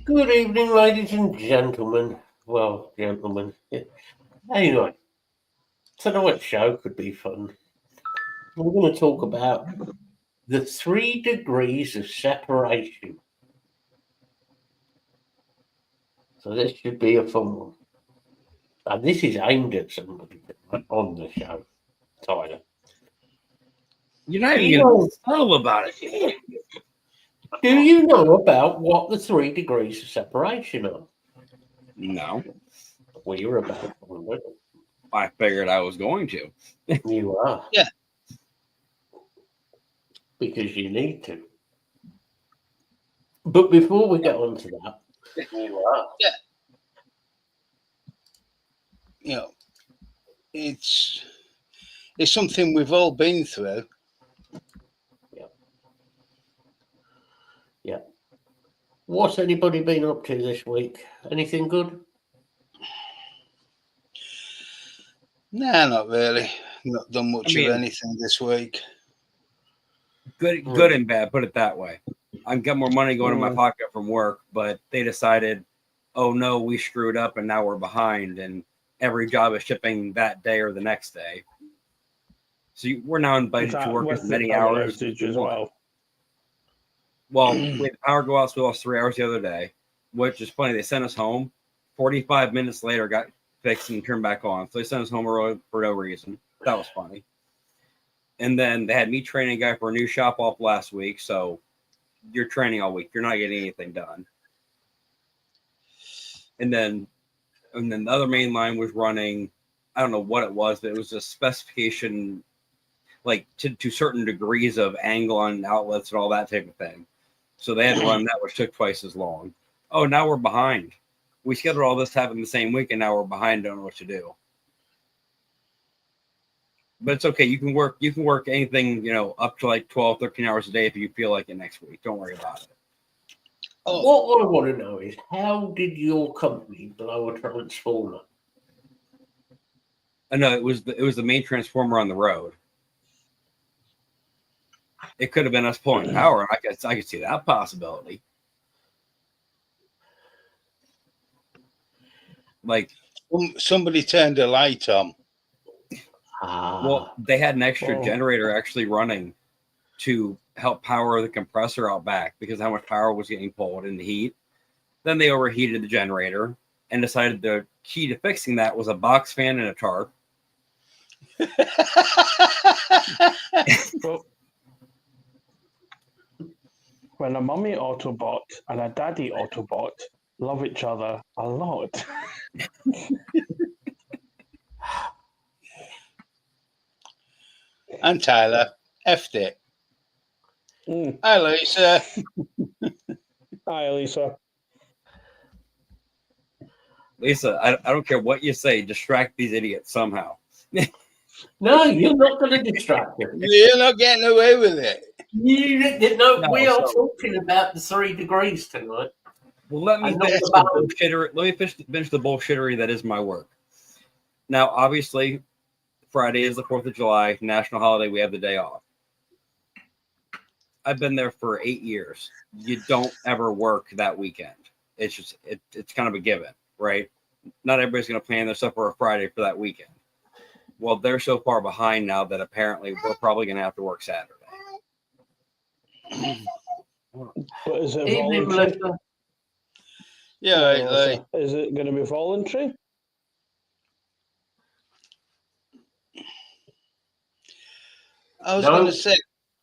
Good evening, ladies and gentlemen. Well, gentlemen. Anyway, tonight's show could be fun. We're going to talk about the 3 degrees of separation. So this should be a fun one. And this is aimed at somebody on the show, Tyler. You're not Do even you going know, to tell about it. do you know about what the 3 degrees of separation are? No, Well, you're about to find out. I figured I was going to. You are. Yeah. Because you need to. But before we get on to that, you are. You know, it's something we've all been through. Yeah. What's anybody been up to this week? Anything good? Nah, not really. Not done much I mean- of anything this week. Good and bad, put it that way. I've got more money going in my pocket from work, but they decided, oh no, we screwed up and now we're behind, and every job is shipping that day or the next day. So we're now invited to work as many hours as we want. Well, we had power go out, so we lost 3 hours the other day, which is funny. They sent us home. 45 minutes later, got fixed and turned back on. So they sent us home early for no reason. That was funny. And then they had me training a guy for a new shop off last week. So you're training all week. You're not getting anything done. And then the other main line was running. I don't know what it was, but it was a specification, like to certain degrees of angle on outlets and all that type of thing. So they had to run that, which took twice as long. Oh, now we're behind. We scheduled all this to happen the same week, and now we're behind. Don't know what to do. But it's okay. You can work anything, up to like 12, 13 hours a day if you feel like it next week. Don't worry about it. Oh. What I want to know is, how did your company blow a transformer? No, it was the main transformer on the road. It could have been us pulling power. I could see that possibility. Like Somebody turned a light on. Well, they had an extra generator actually running to help power the compressor out back because how much power was getting pulled in the heat. Then they overheated the generator and decided the key to fixing that was a box fan and a tarp. When a mummy Autobot and a daddy Autobot love each other a lot. And Tyler effed it. Hi, Lisa. Hi, Lisa. Lisa, I don't care what you say. Distract these idiots somehow. No, you're not going to distract them. You're not getting away with it. We are talking about the 3 degrees tonight. Well, let me finish the bullshittery that is my work. Now, obviously, Friday is the 4th of July, national holiday. We have the day off. I've been there for 8 years. You don't ever work that weekend. It's just it's kind of a given, right? Not everybody's going to plan their stuff for a Friday for that weekend. Well, they're so far behind now that apparently we're probably going to have to work Saturday. But is it voluntary? Yeah, is it going to be voluntary? I was going to say,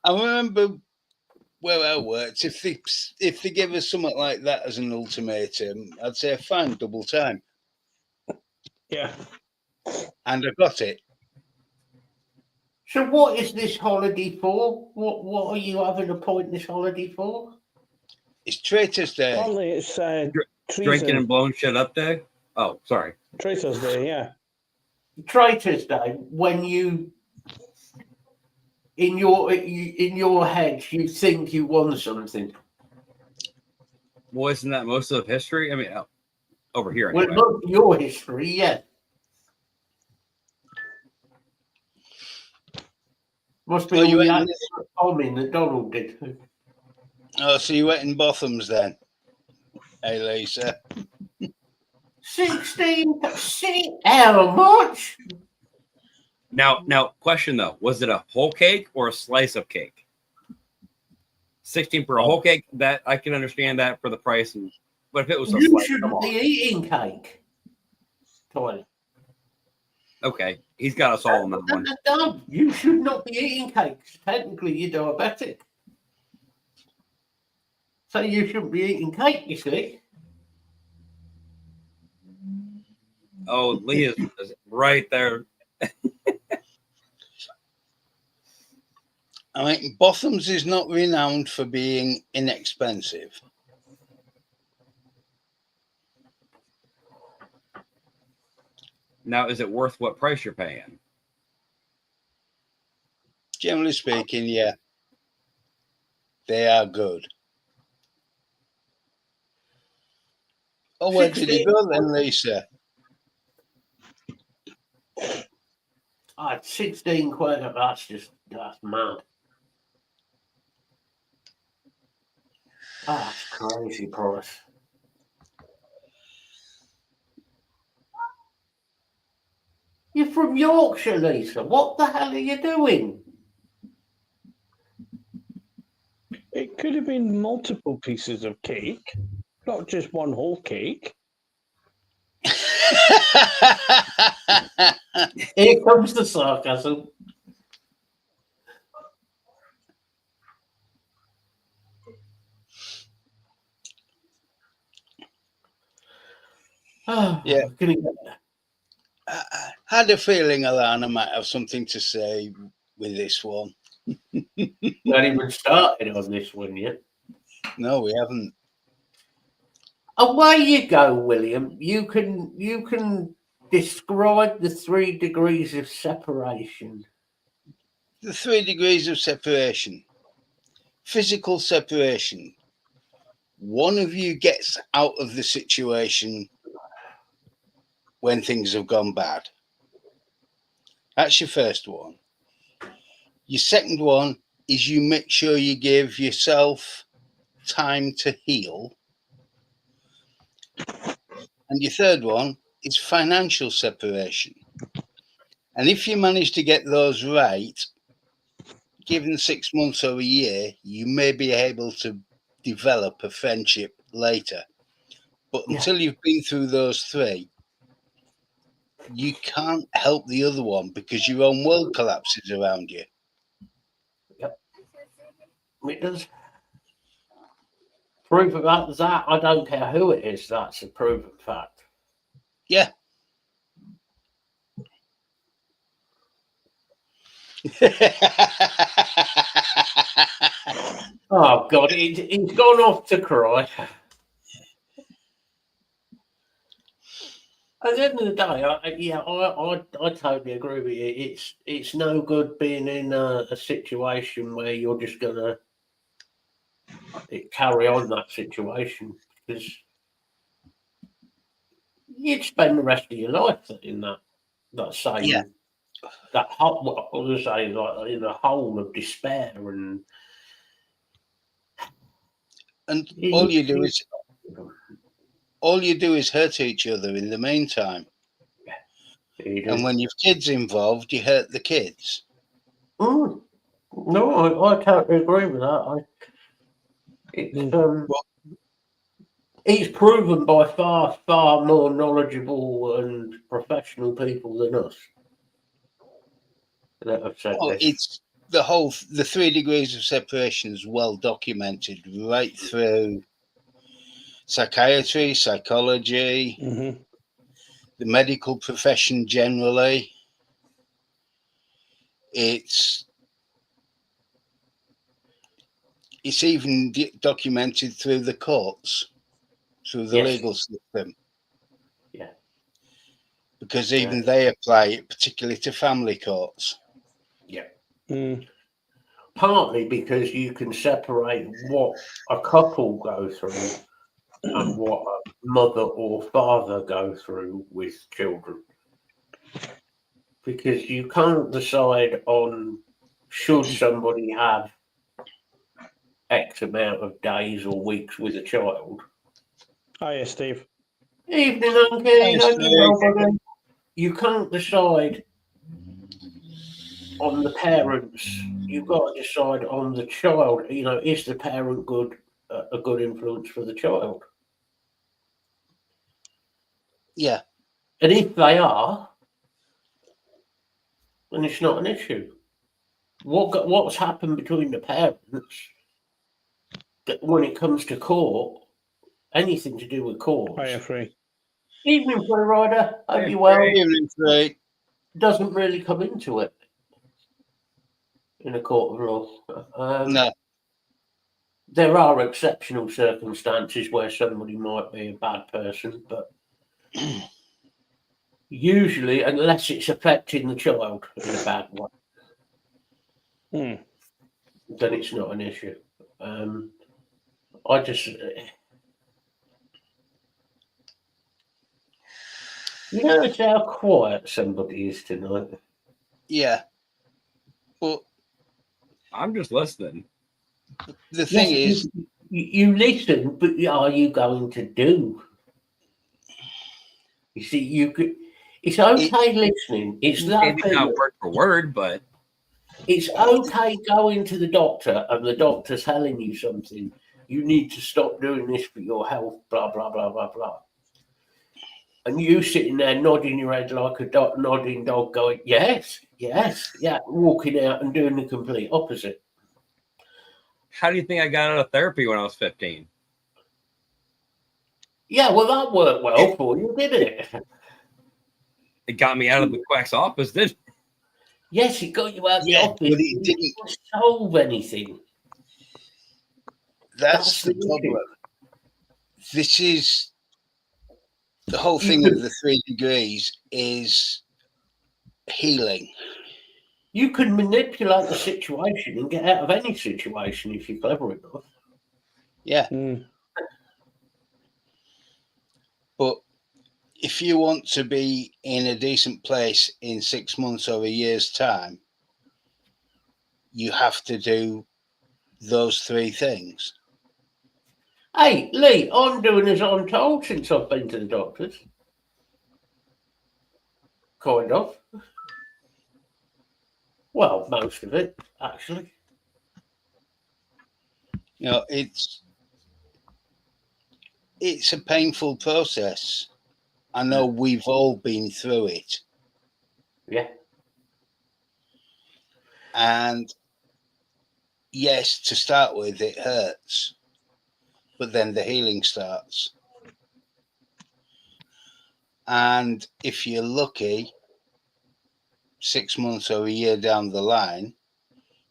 I remember where I worked. If they give us something like that as an ultimatum, I'd say fine, double time. Yeah. And I got it. So what is this holiday for? What are you having a point this holiday for? It's Traitors Day. Apparently it's drinking and blowing shit up day. Oh, sorry. Traitors Day, yeah. Traitors Day, when you in your head you think you won something. Well, isn't that most of history? I mean, over here. Well, anyway. not your history, yeah. Must be all the bombing that Donald did. Oh, so you went in Botham's then? Hey, Lisa. 16. How much? Now, question though: was it a whole cake or a slice of cake? 16 for a whole cake. That I can understand that for the price, but if it was a You slice, come shouldn't on. be eating cake. Tyler. Okay, he's got us all on that one. No, you should not be eating cake. Technically, you're diabetic. So you shouldn't be eating cake, you see. Oh, Leah's is right there. I mean, Botham's is not renowned for being inexpensive. Now, is it worth what price you're paying? Generally speaking, yeah. They are good. Oh, where did you go then, Lisa? Oh, 16 quid. That's mad. That's crazy price. You're from Yorkshire, Lisa. What the hell are you doing? It could have been multiple pieces of cake, not just one whole cake. Here comes the sarcasm. Oh, Yeah. gonna get there. I had a feeling Alana might have something to say with this one. Not even started on this one yet. No, we haven't. Away you go, William. You can describe the 3 degrees of separation. The 3 degrees of separation. Physical separation. One of you gets out of the situation when things have gone bad. That's your first one. Your second one is you make sure you give yourself time to heal. And your third one is financial separation. And if you manage to get those right, given 6 months or a year, you may be able to develop a friendship later. But until you've been through those 3, you can't help the other one because your own world collapses around you. Yep. It does. Proof of that, I don't care who it is, that's a proven fact. Yeah. Oh, God, he's gone off to cry. At the end of the day, I totally agree with you. It's no good being in a situation where you're just gonna carry on that situation because you'd spend the rest of your life in that same that hole. What I was saying, like in a hole of despair and all you do is hurt each other in the meantime. And when you've kids involved, you hurt the kids. No, I totally agree with that. He's proven by far more knowledgeable and professional people than us that have said this. It's the 3 degrees of separation is well documented right through psychiatry, psychology, the medical profession generally. It's even documented through the courts, through the legal system. Yeah. Because even they apply it particularly to family courts. Yeah. Partly because you can separate what a couple go through and what a mother or father go through with children. Because you can't decide on should somebody have X amount of days or weeks with a child Hiya, Steve. Evening, Unky. Thanks, Hope you're well, Steve. buddy. You can't decide on the parents. You've got to decide on the child. You know, is the parent good, a good influence for the child? Yeah. And if they are, then it's not an issue. What's happened between the parents that when it comes to court, anything to do with courts, Hiya, Free. evening, Play Rider, hope Hey, you're well, Good evening, Free. doesn't really come into it in a court of law. No. There are exceptional circumstances where somebody might be a bad person, but usually, unless it's affecting the child in a bad way, Hmm. then it's not an issue. I just, you notice how quiet somebody is tonight. Yeah. But I'm just listening. the thing Yes, is, you listen, but are you going to do? You see, you could. It's okay listening. It's that Maybe thing. not word for word, but It's okay going to the doctor and the doctor's telling you something. You need to stop doing this for your health, blah, blah, blah, blah, blah. And you sitting there nodding your head like a nodding dog going, yes, yes, yeah, walking out and doing the complete opposite. how do you think I got out of therapy when I was 15? Yeah, well, that worked well for you, didn't it? It got me out of the quack's office, didn't it? Yes, it got you out the Yeah, office. but it You didn't. didn't solve anything. That's the the issue. problem. This is the whole thing of the 3 degrees is healing. You can manipulate the situation and get out of any situation if you're clever enough. Yeah. Hmm. But if you want to be in a decent place in 6 months or a year's time, you have to do those 3 things. Hey, Lee, I'm doing as I'm told since I've been to the doctors. Kind of. Well, most of it, actually. You know, it's a painful process. I know we've all been through it. Yeah. And yes, to start with, it hurts, but then the healing starts. And if you're lucky, 6 months or a year down the line,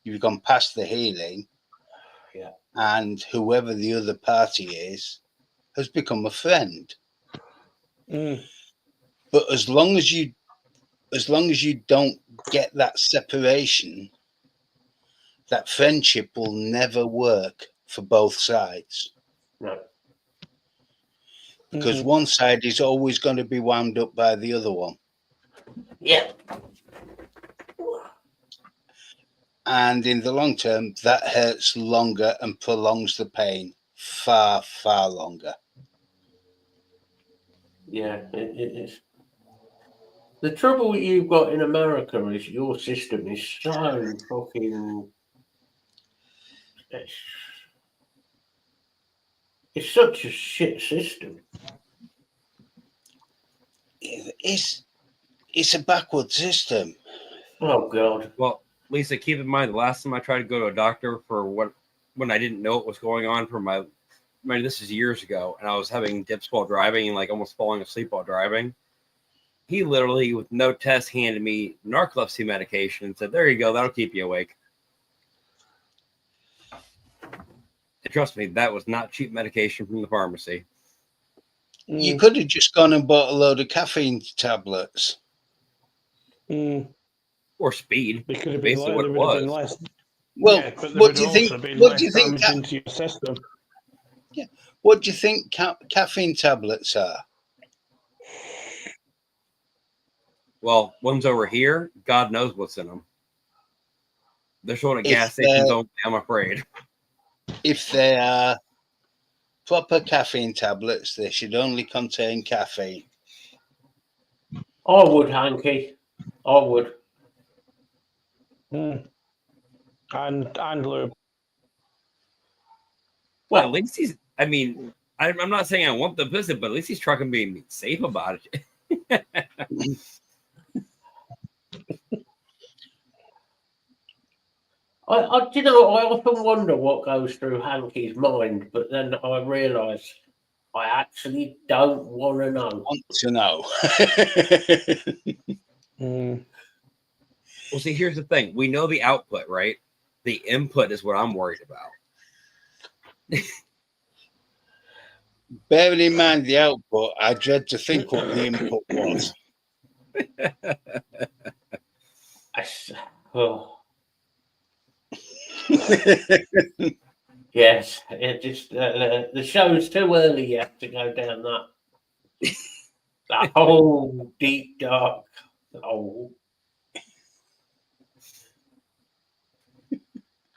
you've gone past the healing. Yeah. And whoever the other party is has become a friend. Hmm. But as long as you don't get that separation, that friendship will never work for both sides. No. Because one side is always going to be wound up by the other one. Yeah. And in the long term, that hurts longer and prolongs the pain far, far longer. Yeah, it is. The trouble you've got in America is your system is so fucking. It's such a shit system. It's a backward system. Oh, God. Well, Lisa, keep in mind the last time I tried to go to a doctor for when I didn't know what was going on for my this is years ago, and I was having dips while driving and like almost falling asleep while driving. He literally, with no test, handed me narcolepsy medication and said, "There you go, that'll keep you awake." And trust me, that was not cheap medication from the pharmacy. You could have just gone and bought a load of caffeine tablets. Or speed. It could have been, Basically what it there would have been was. less. Well, Yeah, but there what would do you also think? been What less do you think? damage into your system. Yeah. What do you think caffeine tablets are? Well, ones over here, God knows what's in them. They're sold at If gas stations only, I'm afraid. If they are proper caffeine tablets. They should only contain caffeine. I would, Hanky. I would. Mm. And lube. Well, at least he's. I mean, I'm not saying I want the visit, but at least he's trying to be safe about it. You know, I often wonder what goes through Hanky's mind, but then I realise I actually don't want to know. Want to know? Mm. Well, see, here's the thing: we know the output, right? The input is what I'm worried about. Bearing in mind the output, I dread to think what the input was. Oh. Yes, it just the show's too early yet to go down that whole deep dark hole.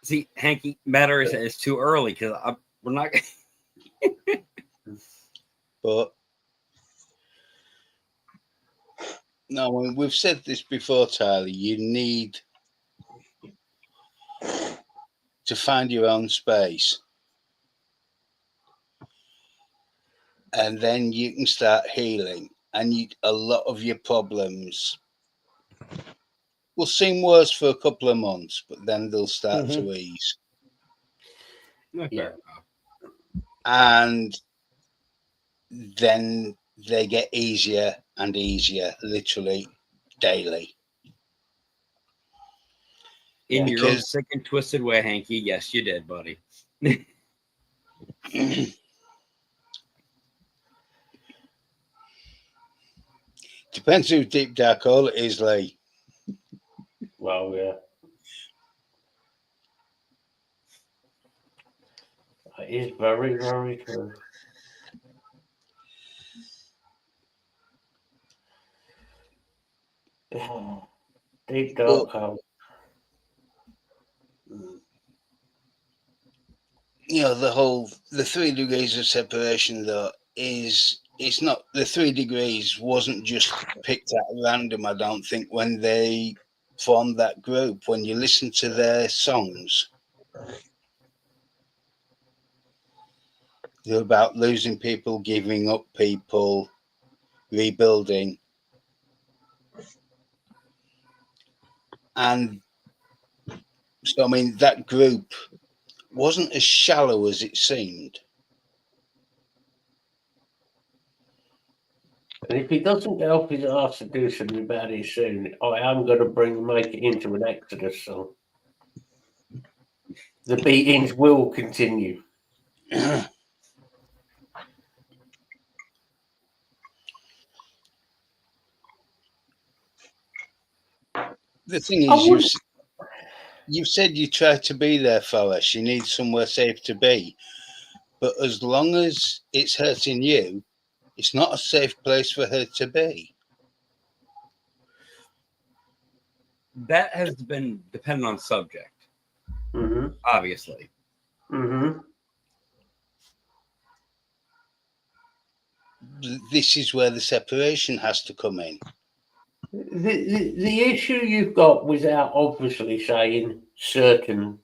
See, Hanky, matter is too early because we're not. But no, we've said this before, Tyler. You need to find your own space, and then you can start healing. And a lot of your problems will seem worse for a couple of months, but then they'll start to ease. Yeah. And then they get easier and easier, literally daily. In your own Because- sick and twisted way, Hanky. Yes, you did, buddy. Depends who deep dark hole it is, Lee. Well, yeah. That is very, very true. Deep dark hole. You know, the 3 degrees of separation, though, it's not, the 3 degrees wasn't just picked at random, I don't think, when they formed that group. When you listen to their songs, they're about losing people, giving up people, rebuilding. And so, I mean, that group wasn't as shallow as it seemed. And if he doesn't get off his arse to do something about it soon, I am going to make it into an Exodus song. The beatings will continue. The thing I is, wouldn't- you've said you try to be there for us. You need somewhere safe to be. But as long as it's hurting you, it's not a safe place for her to be. That has been dependent on subject, Mm-hmm. obviously. Mm-hmm. This is where the separation has to come in. The issue you've got without obviously saying certain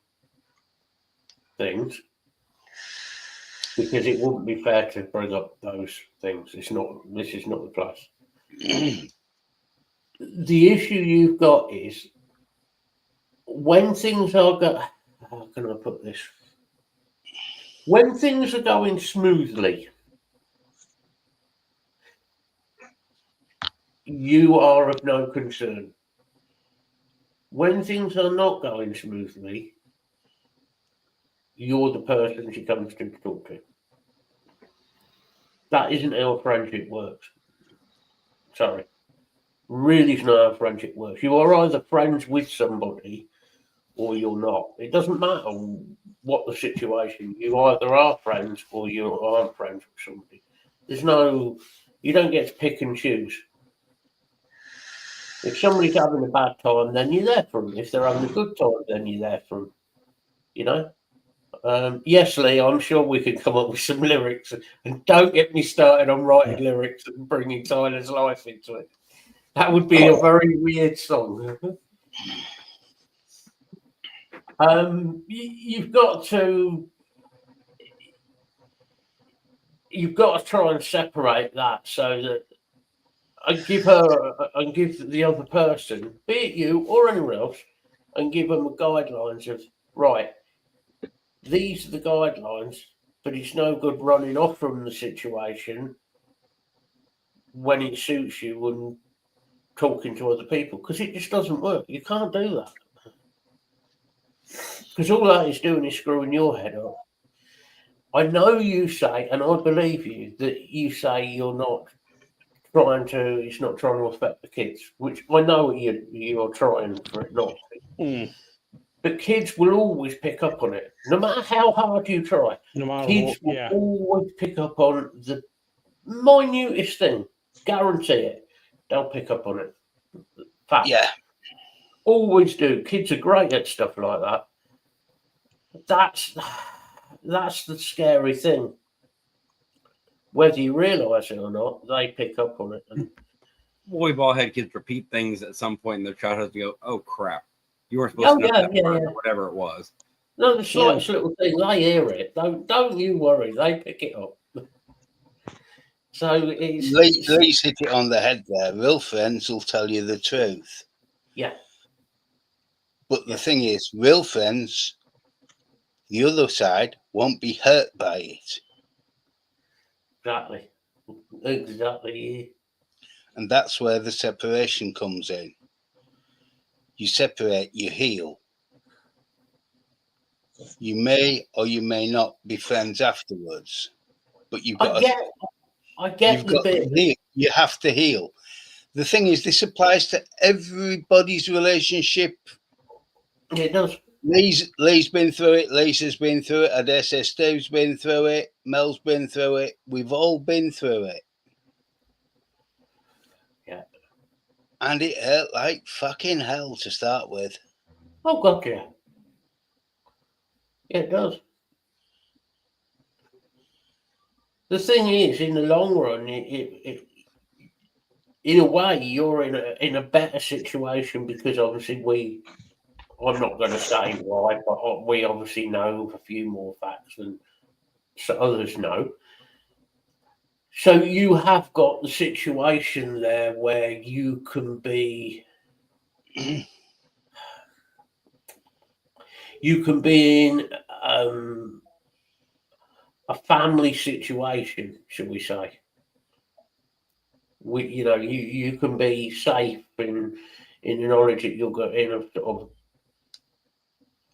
things, because it wouldn't be fair to bring up those things. This is not the place. The issue you've got is when things are how can I put this? When things are going smoothly, you are of no concern. When things are not going smoothly, you're the person she comes to talk to. That isn't how friendship works. Sorry. Really is not how friendship works. You are either friends with somebody or you're not. It doesn't matter what the situation. You either are friends or you aren't friends with somebody. You don't get to pick and choose. If somebody's having a bad time, then you're there for them. If they're having a good time, then you're there for them. You know? Yes, Lee, I'm sure we could come up with some lyrics. And don't get me started on writing lyrics and bringing Tyler's life into it. That would be a very weird song. You've got to try and separate that so that and give the other person, be it you or anyone else, and give them the guidelines of right. These are the guidelines, but it's no good running off from the situation when it suits you and talking to other people because it just doesn't work. You can't do that because all that is doing is screwing your head up. I know you say, and I believe you, that you say you're not it's not trying to affect the kids, which I know you're trying for it not to. Mm. But kids will always pick up on it, no matter how hard you try. No matter Kids what, will always pick up on the minutest thing. Guarantee it. They'll pick up on it. Fact. Yeah. Always do. Kids are great at stuff like that. That's the scary thing. Whether you realise it or not, they pick up on it. And We've all had kids repeat things at some point in their childhood to go, "Oh crap, you weren't supposed to know that word," or whatever it was. no, the slightest little thing, they hear it. Don't you worry, they pick it up. So it's Lee's hit it on the head there. Real friends will tell you the truth. Yeah. But the thing is, real friends, the other side, won't be hurt by it. Exactly. And that's where the separation comes in. You separate, you heal. You may or you may not be friends afterwards, but you've got I get the bit. You have to heal. The thing is, this applies to everybody's relationship. It does. Lee's been through it. Lisa's been through it. I dare say Steve's been through it. Mel's been through it. We've all been through it. Yeah. And it hurt like fucking hell to start with. Oh, God, yeah. Yeah, it does. The thing is, in the long run, in a way, you're in a better situation because obviously I'm not going to say why, but we obviously know a few more facts than others know. So you have got the situation there where you can be in a family situation, shall we say? You can be safe in the knowledge that you'll go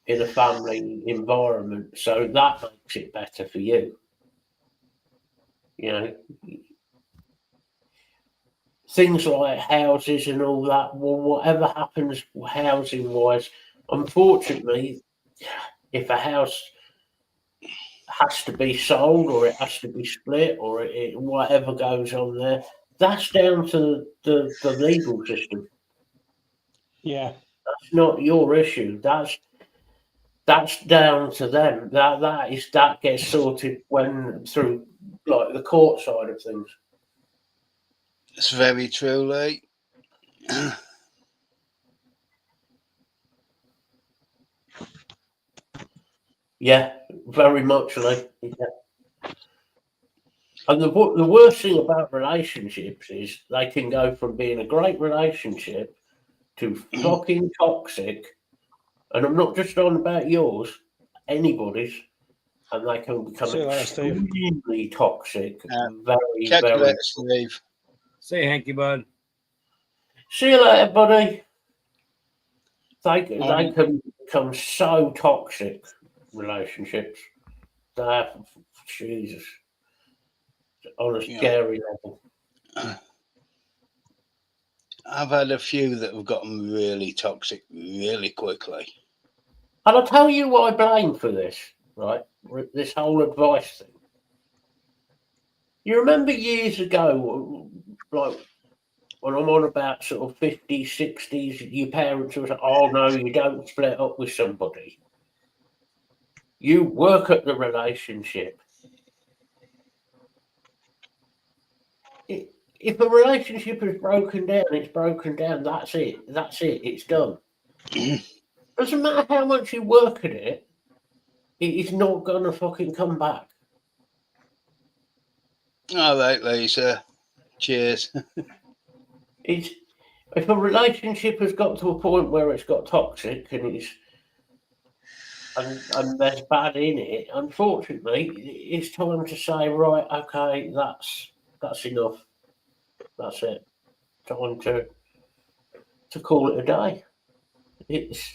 in a family environment, so that makes it better for you. You know, things like houses and all that. Well, whatever happens housing wise, unfortunately, if a house has to be sold or it has to be split or whatever goes on there, that's down to the legal system. Yeah. That's not your issue. That's down to them. That gets sorted when through like the court side of things. It's very true, Lee. Yeah, very much, Lee. Yeah. And the worst thing about relationships is they can go from being a great relationship to fucking toxic. And I'm not just on about yours, anybody's, and they can become extremely toxic. Very. Steve. Say hanky, bud. See you later, buddy. They can become so toxic, relationships. Jesus. On a scary level. I've had a few that have gotten really toxic really quickly. And I'll tell you what I blame for this, right? This whole advice thing. You remember years ago, like when I'm on about sort of 50s, 60s, your parents were like, oh no, you don't split up with somebody. You work at the relationship. If a relationship is broken down, it's broken down. That's it. That's it. It's done. Doesn't matter how much you work at it, it is not gonna fucking come back. All right, Lisa. Cheers. It's if a relationship has got to a point where it's got toxic and and there's bad in it, unfortunately, it's time to say, right, okay, that's enough. That's it. Time to call it a day. It's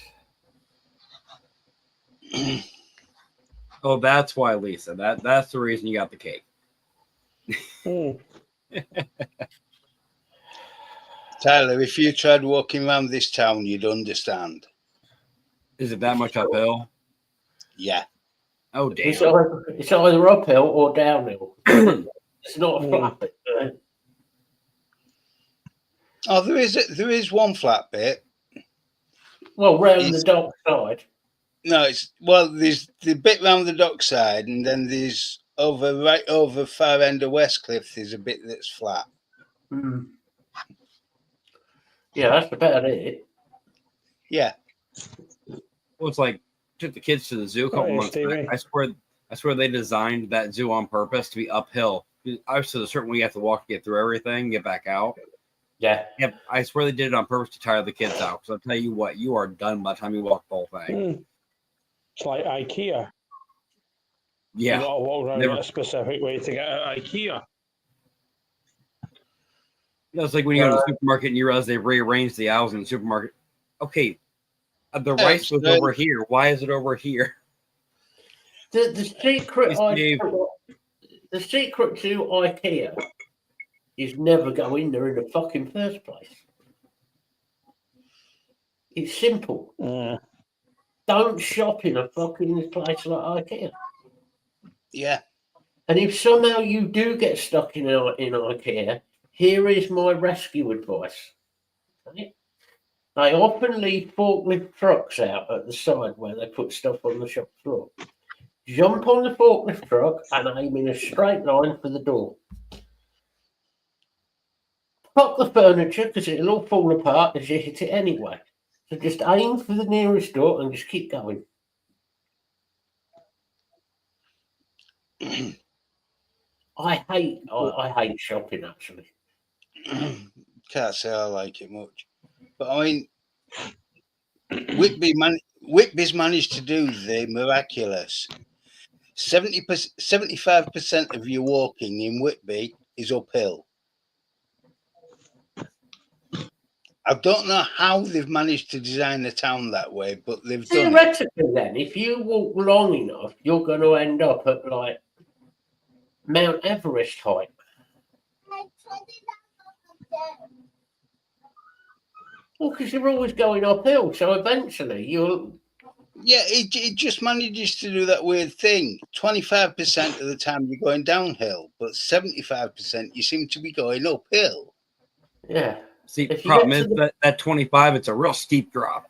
Oh, that's why, Lisa. That's the reason you got the cake. Mm. Tyler, if you tried walking around this town, you'd understand. Is it that much uphill? Yeah. Oh, it's damn. either uphill or downhill. It's not a Mm. flat bit. Oh, there is one flat bit. Well, round It's- the dock side. No, there's the bit round the dockside, and then there's right over far end of Westcliff. There's a bit that's flat. Yeah, that's about it. Yeah. Well, it's like took the kids to the zoo a couple Oh, yeah, months Stevie. back. I swear they designed that zoo on purpose to be uphill. Obviously, there's a certain way you have to walk to get through everything, get back out. Yeah. Yep, I swear they did it on purpose to tire the kids out. Because I'll tell you what, you are done by the time you walk the whole thing. Mm. It's like IKEA. You Yeah, got to walk around Never- a specific way to get out of IKEA. it's like when you go to the supermarket and you realize they've rearranged the aisles in the supermarket. Okay, the Yeah, rice was right. over here. Why is it over here? The secret Steve. the secret to IKEA is never go in there in the fucking first place. It's simple. Mm. Don't shop in a fucking place like IKEA. Yeah. And if somehow you do get stuck in IKEA, here is my rescue advice. Okay? They often leave forklift trucks out at the side where they put stuff on the shop floor. Jump on the forklift truck and aim in a straight line for the door. Pop the furniture because it'll all fall apart as you hit it anyway. So just aim for the nearest door and just keep going. I hate shopping actually. Can't say I like it much. But I mean, Whitby's managed to do the miraculous. 75% of your walking in Whitby is uphill. I don't know how they've managed to design a town that way, but they've done it. Theoretically, then, if you walk long enough, you're going to end up at like Mount Everest height. Well, because you're always going uphill, so eventually you'll. Yeah, it just manages to do that weird thing. 25% of the time you're going downhill, but 75% you seem to be going uphill. Yeah. See, If you problem get is to that 25, it's a real steep drop.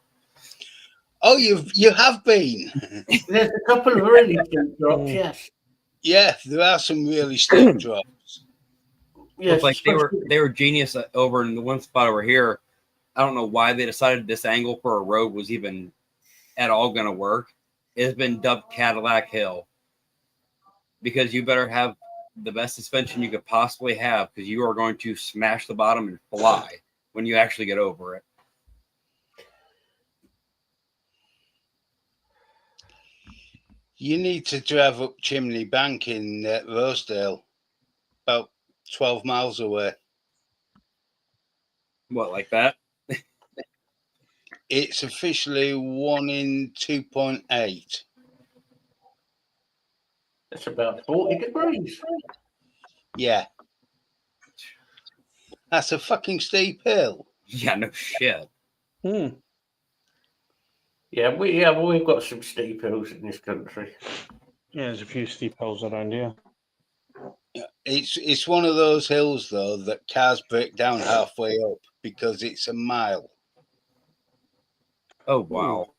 Oh, you have been. There's a couple of really steep drops, yes. Yeah, there are some really steep drops. Well, Yes, it's like they were genius over in the one spot over here. I don't know why they decided this angle for a road was even at all going to work. It's been dubbed Cadillac Hill because you better have the best suspension you could possibly have because you are going to smash the bottom and fly when you actually get over it. You need to drive up Chimney Bank in Rosedale, about 12 miles away. What, like that? It's officially 1 in 2.8. That's about 40 degrees. Yeah. That's a fucking steep hill. Yeah, no shit. Mm. Yeah, we've got some steep hills in this country. Yeah, there's a few steep hills around here. It's one of those hills, though, that cars break down halfway up because it's a mile. Oh, wow.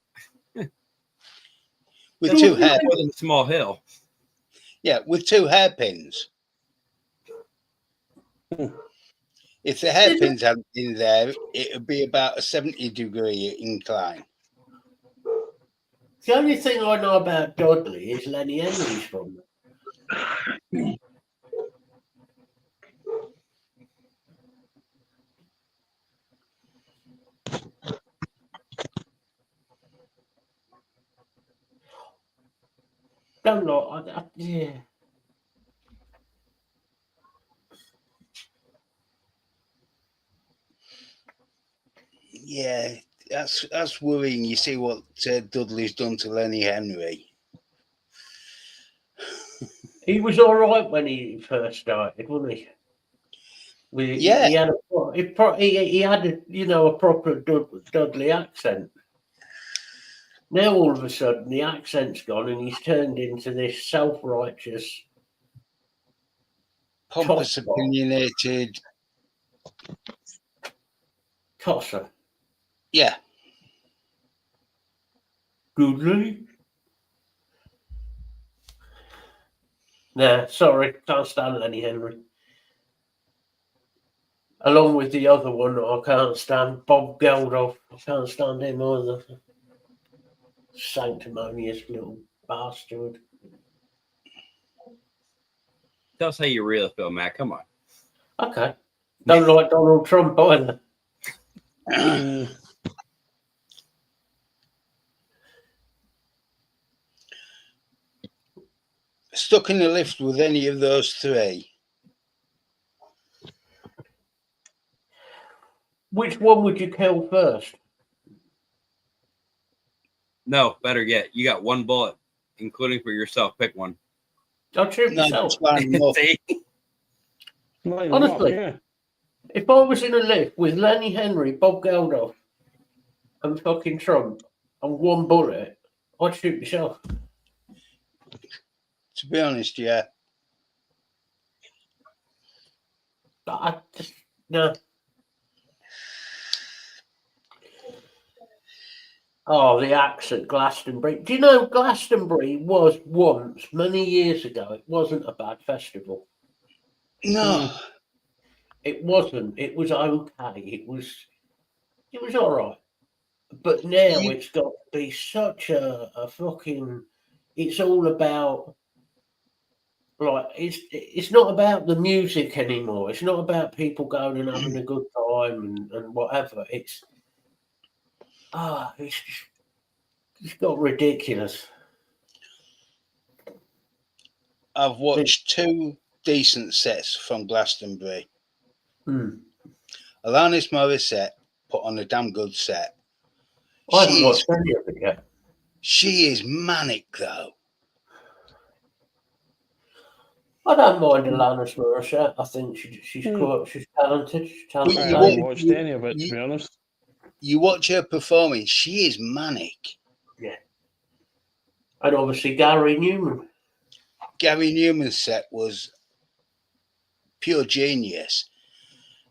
with That's two more hair, than a small hill. yeah, with two hairpins. If the hairpins hadn't been there, it would be about a 70-degree incline. The only thing I know about Dudley is Lenny Henry's from there. Don't know. Yeah. Yeah, that's worrying. You see what Dudley's done to Lenny Henry. He was all right when he first started, wasn't he? Yeah. He had he had a proper Dudley accent. Now all of a sudden the accent's gone and he's turned into this self-righteous Pompous, Tosser. opinionated. tosser. Yeah. Dudley? Nah, sorry, can't stand Lenny Henry. Along with the other one I can't stand, Bob Geldof. I can't stand him either. Sanctimonious little bastard. Tell us how you really feel, Matt. Come on. Okay. Don't like Donald Trump either. Stuck in the lift with any of those three? Which one would you kill first? No, better yet, you got one bullet, including for yourself. Pick one. I'll shoot No, myself. just line them up. See? Honestly, if I was in a lift with Lenny Henry, Bob Geldof, and fucking Trump, and one bullet, I'd shoot myself. To be honest, yeah. But I just, no. Oh, the axe at Glastonbury. Do you know Glastonbury was once, many years ago, it wasn't a bad festival. No. It wasn't. It was okay. It was all right. But now it's got to be such a fucking. It's all about. Like it's not about the music anymore. It's not about people going and having a good time and whatever. It's got ridiculous. I've watched two decent sets from Glastonbury. Alanis Morissette put on a damn good set. I haven't watched any of it yet. She is manic though. I don't mind Alanis Morissette. I think she's cool. She's talented. I haven't watched any of it, to be honest. You watch her performing, she is manic. Yeah. And obviously Gary Newman. Gary Newman's set was pure genius.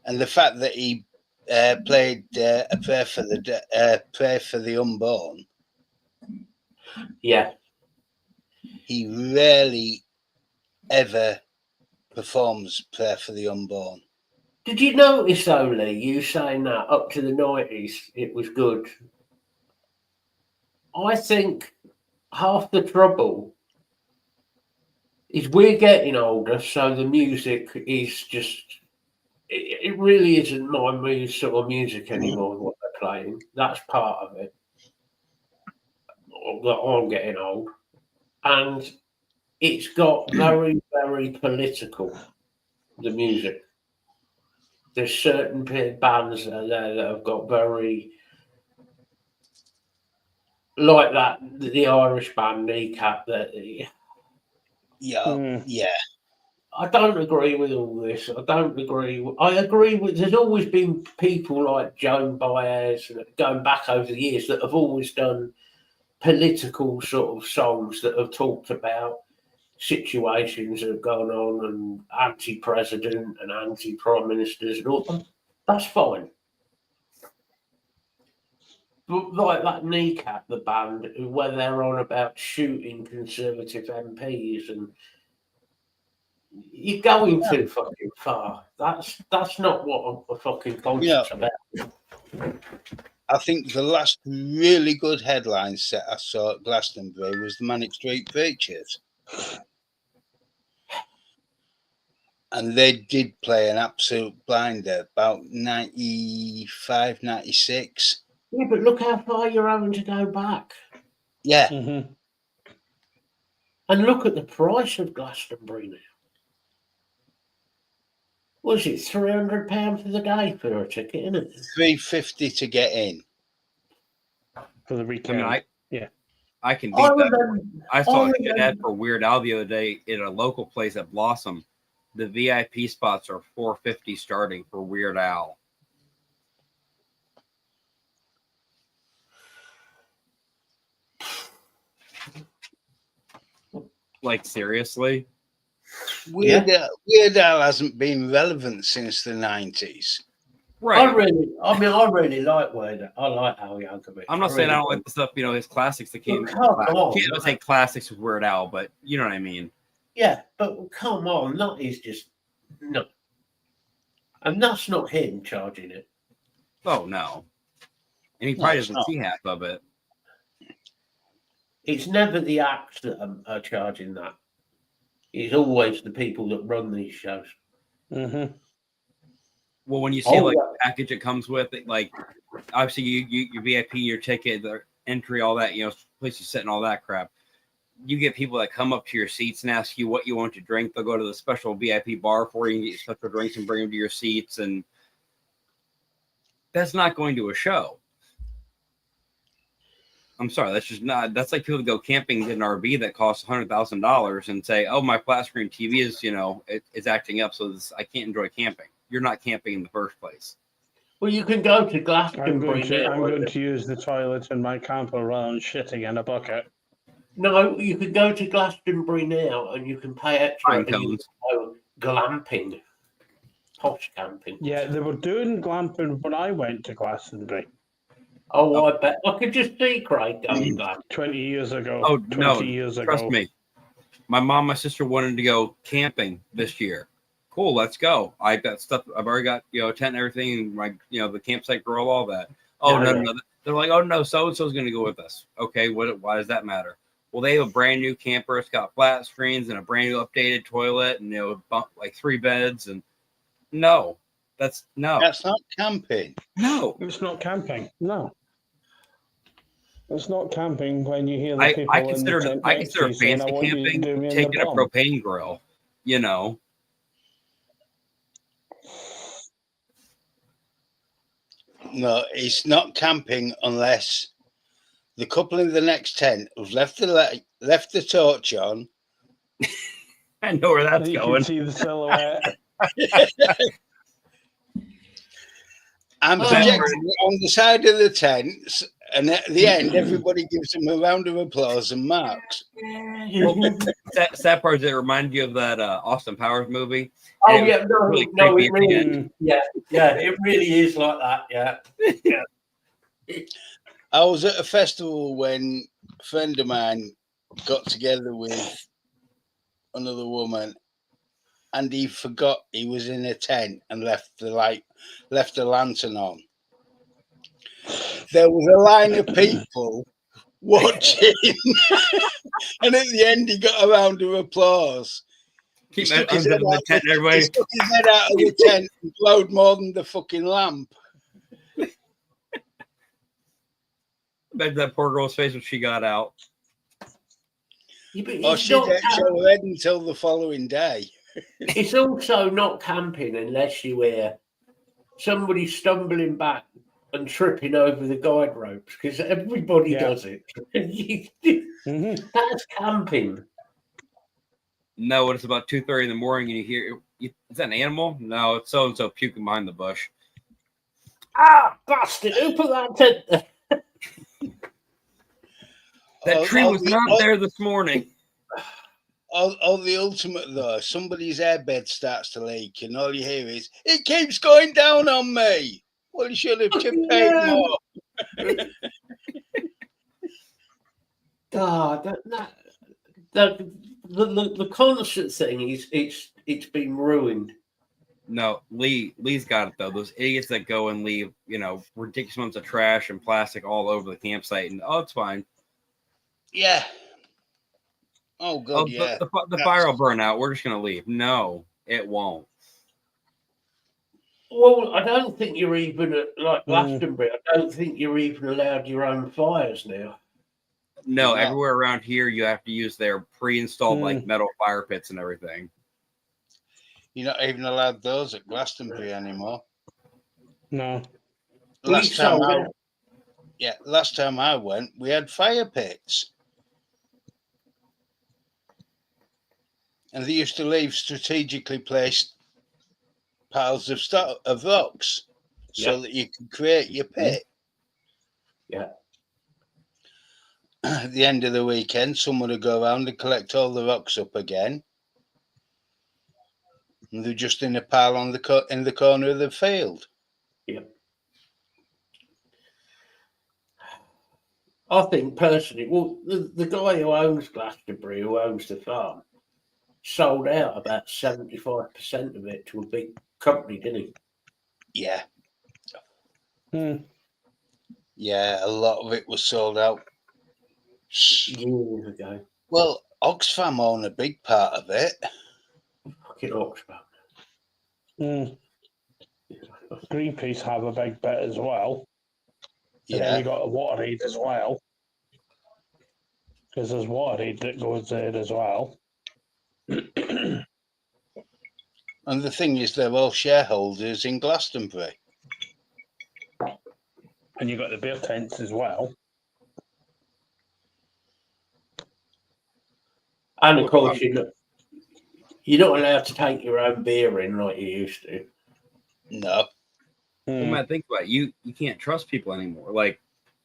And the fact that he played a prayer for the unborn. Yeah. He rarely ever performs prayer for the unborn. Did you notice only you saying that up to the 90s it was good? I think half the trouble is we're getting older, so the music is just it really isn't my sort of music anymore, what they're playing. That's part of it. I'm getting old. And it's got very, very political, the music. There's certain bands that have got very, like that, the Irish band Kneecap. Yeah. I don't agree with all this. I don't agree. I agree with. There's always been people like Joan Baez, going back over the years, that have always done political sort of songs that have talked about situations that have gone on and anti-president and anti-prime ministers and all. That's fine. like that Kneecap, the band, where they're on about shooting Conservative MPs, and you're going too fucking far. That's not what a fucking concert's about. I think the last really good headline set I saw at Glastonbury was the Manic Street Preachers. And they did play an absolute blinder about 95, 96. Yeah, but look how far you're having to go back. Yeah. Mm-hmm. And look at the price of Glastonbury now. Was it £300 for the day for a ticket, isn't it? $350 to get in. For the I weekend. mean, Yeah. I can beat I that. remember, I saw I a shit ad remember- for Weird Al the other day at a local place at Blossom. The VIP spots are $450 starting for Weird Al. Like, seriously? Weird Al hasn't been relevant since the 90s. Right. I really like Weird. I like Al Yankovic. I'm not saying I don't like the stuff, his classics that came. Well, come on, I can't man. say classics with Weird Al, but you know what I mean. Yeah, but come on, that is just no. And that's not him charging it. Oh no, and he No, probably it's doesn't not. see half of it. It's never the acts that are charging that. It's always the people that run these shows. Mm-hmm. Well, when you see Oh, like yeah. the package that comes with it, like obviously your VIP, your ticket, the entry, all that, place you sit and all that crap. You get people that come up to your seats and ask you what you want to drink. They'll go to the special VIP bar for you and get you special drinks and bring them to your seats. And that's not going to a show. I'm sorry, that's just not. That's like people that go camping in an RV that costs $100,000 and say, "Oh, my flat screen TV is, it's acting up, so I can't enjoy camping." You're not camping in the first place. Well, you can go to I'm Glastonbury going now. to use the toilet in my camper rather than shitting in a bucket. No, you can go to Glastonbury now, and you can pay extra. Pine And you cones. can go glamping, posh camping. Yeah, they were doing glamping when I went to Glastonbury Oh, I bet I could just see Craig going glamping. 20 years ago. Oh 20 no, years trust ago. me. My mom, my sister wanted to go camping this year. Cool, let's go. I got stuff. I've already got a tent and everything. My the campsite girl, all that. Oh Yeah, no. They're like, oh no, so and so's going to go with us. Okay, why does that matter? Well, they have a brand new camper. It's got flat screens and a brand new updated toilet, and like 3 beds. And no, that's not camping. No. It's not camping. No. It's not camping when you hear the people I in the consider tent next to you fancy saying, "I want you to camping do me in the taking a bum." propane grill. No, it's not camping unless the couple in the next tent have left the torch on. I know where that's You going. can see the silhouette. I'm projecting it on the side of the tents, and at the end, everybody gives them a round of applause and marks. Sad part is it reminded you of that Austin Powers movie. Oh And it yeah, no, really no, creepy it at the really, end. yeah, it really is like that. Yeah. I was at a festival when a friend of mine got together with another woman, and he forgot he was in a tent and left the lantern on. There was a line of people watching, and at the end, he got a round of applause. Keep He my stuck his eyes head in the out tent, he everybody. stuck his head out of the tent and glowed more than the fucking lamp. Bet that poor girl's face when she got out. Yeah, but Or it's she not didn't camp- show her head until the following day. It's also not camping unless you hear somebody stumbling back and tripping over the guide ropes, because everybody Yeah. does it. Mm-hmm. That's camping. No, when it's about 2:30 in the morning and you hear, is that an animal? No, it's so and so puking behind the bush. Ah, bastard! Who put that tent there? That tree was not there this morning. The ultimate though, somebody's airbed starts to leak, and all you hear is, "It keeps going down on me." Well, you should have paid more. God, the concert thing is it's been ruined. No, Lee's got it though. Those idiots that go and leave, ridiculous amounts of trash and plastic all over the campsite, and it's fine. Yeah. Oh, God, Oh, yeah. the fire will burn out. We're just gonna leave. No, it won't. Well, I don't think you're even like Hmm. Glastonbury. I don't think you're even allowed your own fires now. No, No. everywhere around here you have to use their pre-installed like Hmm. metal fire pits and everything. You're not even allowed those at Glastonbury anymore. No. We Last time sold out. last time I went, we had fire pits. And they used to leave strategically placed piles of rocks so Yeah. that you could create your pit. Yeah. At the end of the weekend, someone would go around and collect all the rocks up again. And they're just in a pile on in the corner of the field. Yeah. I think personally, well, the guy who owns Glastonbury, who owns the farm, sold out about 75% of it to a big company, didn't he? Yeah. Hmm. Yeah, a lot of it was sold out. Years ago. Well, Oxfam own a big part of it. Fucking Oxford. Hmm. Greenpeace have a big bit as well. And then Yeah. you got a WaterAid as well. Because there's WaterAid that goes there as well. And the thing is, they're all shareholders in Glastonbury. And you got the beer tents as well. And of course, you're not allowed to take your own beer in like you used to. No. Well, Hmm. Matt, think about it. You can't trust people anymore. Like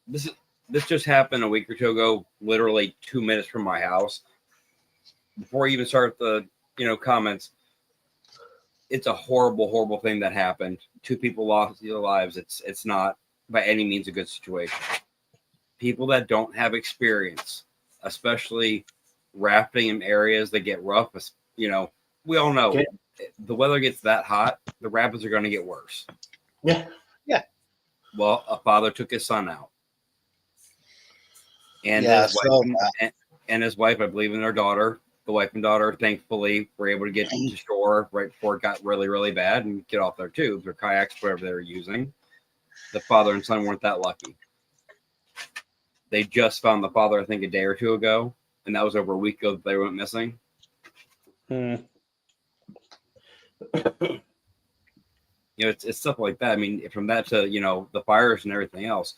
this just happened a week or two ago, literally 2 minutes from my house. Before you even start the comments, it's a horrible, horrible thing that happened. 2 people lost their lives. It's not by any means a good situation. People that don't have experience, especially rafting in areas that get rough, we all know the weather gets that hot, the rapids are going to get worse. Yeah. Yeah. Well, a father took his son out. And Yeah, his wife, I believe, and their daughter, the wife and daughter, thankfully, were able to get to shore right before it got really, really bad and get off their tubes or kayaks, whatever they were using. The father and son weren't that lucky. They just found the father, I think, a day or two ago, and that was over a week ago that they went missing. Hmm. It's stuff like that. I mean, from that to the fires and everything else,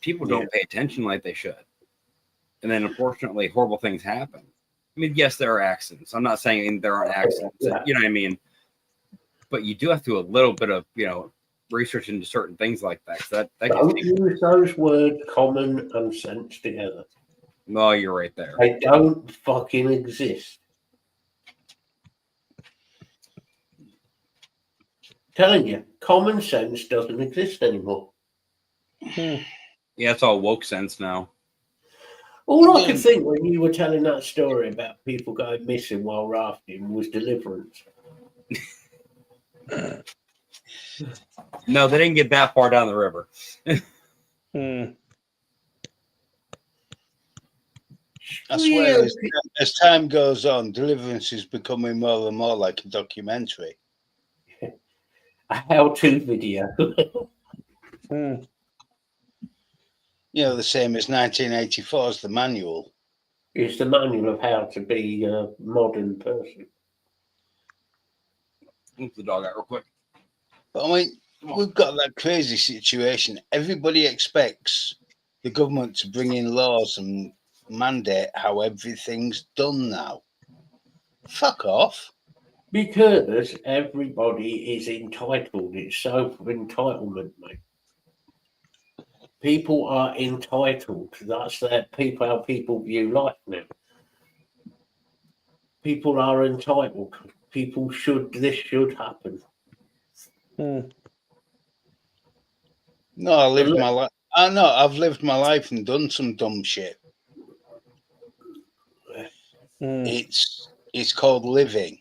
people don't pay attention like they should, and then unfortunately, horrible things happen. I mean, yes, there are accidents. I'm not saying there aren't accidents. Yeah. You know what I mean? But you do have to do a little bit of research into certain things like that. That Don't gets use those words common and sense together. no, you're right there. They don't fucking exist. Telling you, common sense doesn't exist anymore. Hmm. Yeah, it's all woke sense now. All I could think when you were telling that story about people going missing while rafting was Deliverance. No, they didn't get that far down the river. Hmm. I swear, as time goes on, Deliverance is becoming more and more like a documentary. A how-to video. Hmm. The same as 1984's The Manual. It's the manual of how to be a modern person. Move the dog out real quick. But I mean, we've got that crazy situation. Everybody expects the government to bring in laws and mandate how everything's done now. Fuck off. Because everybody is entitled. It's self-entitlement, mate. People are entitled. That's how people view life now. People are entitled. This should happen. Hmm. No, I lived my life. I know I've lived my life and done some dumb shit. It's called living.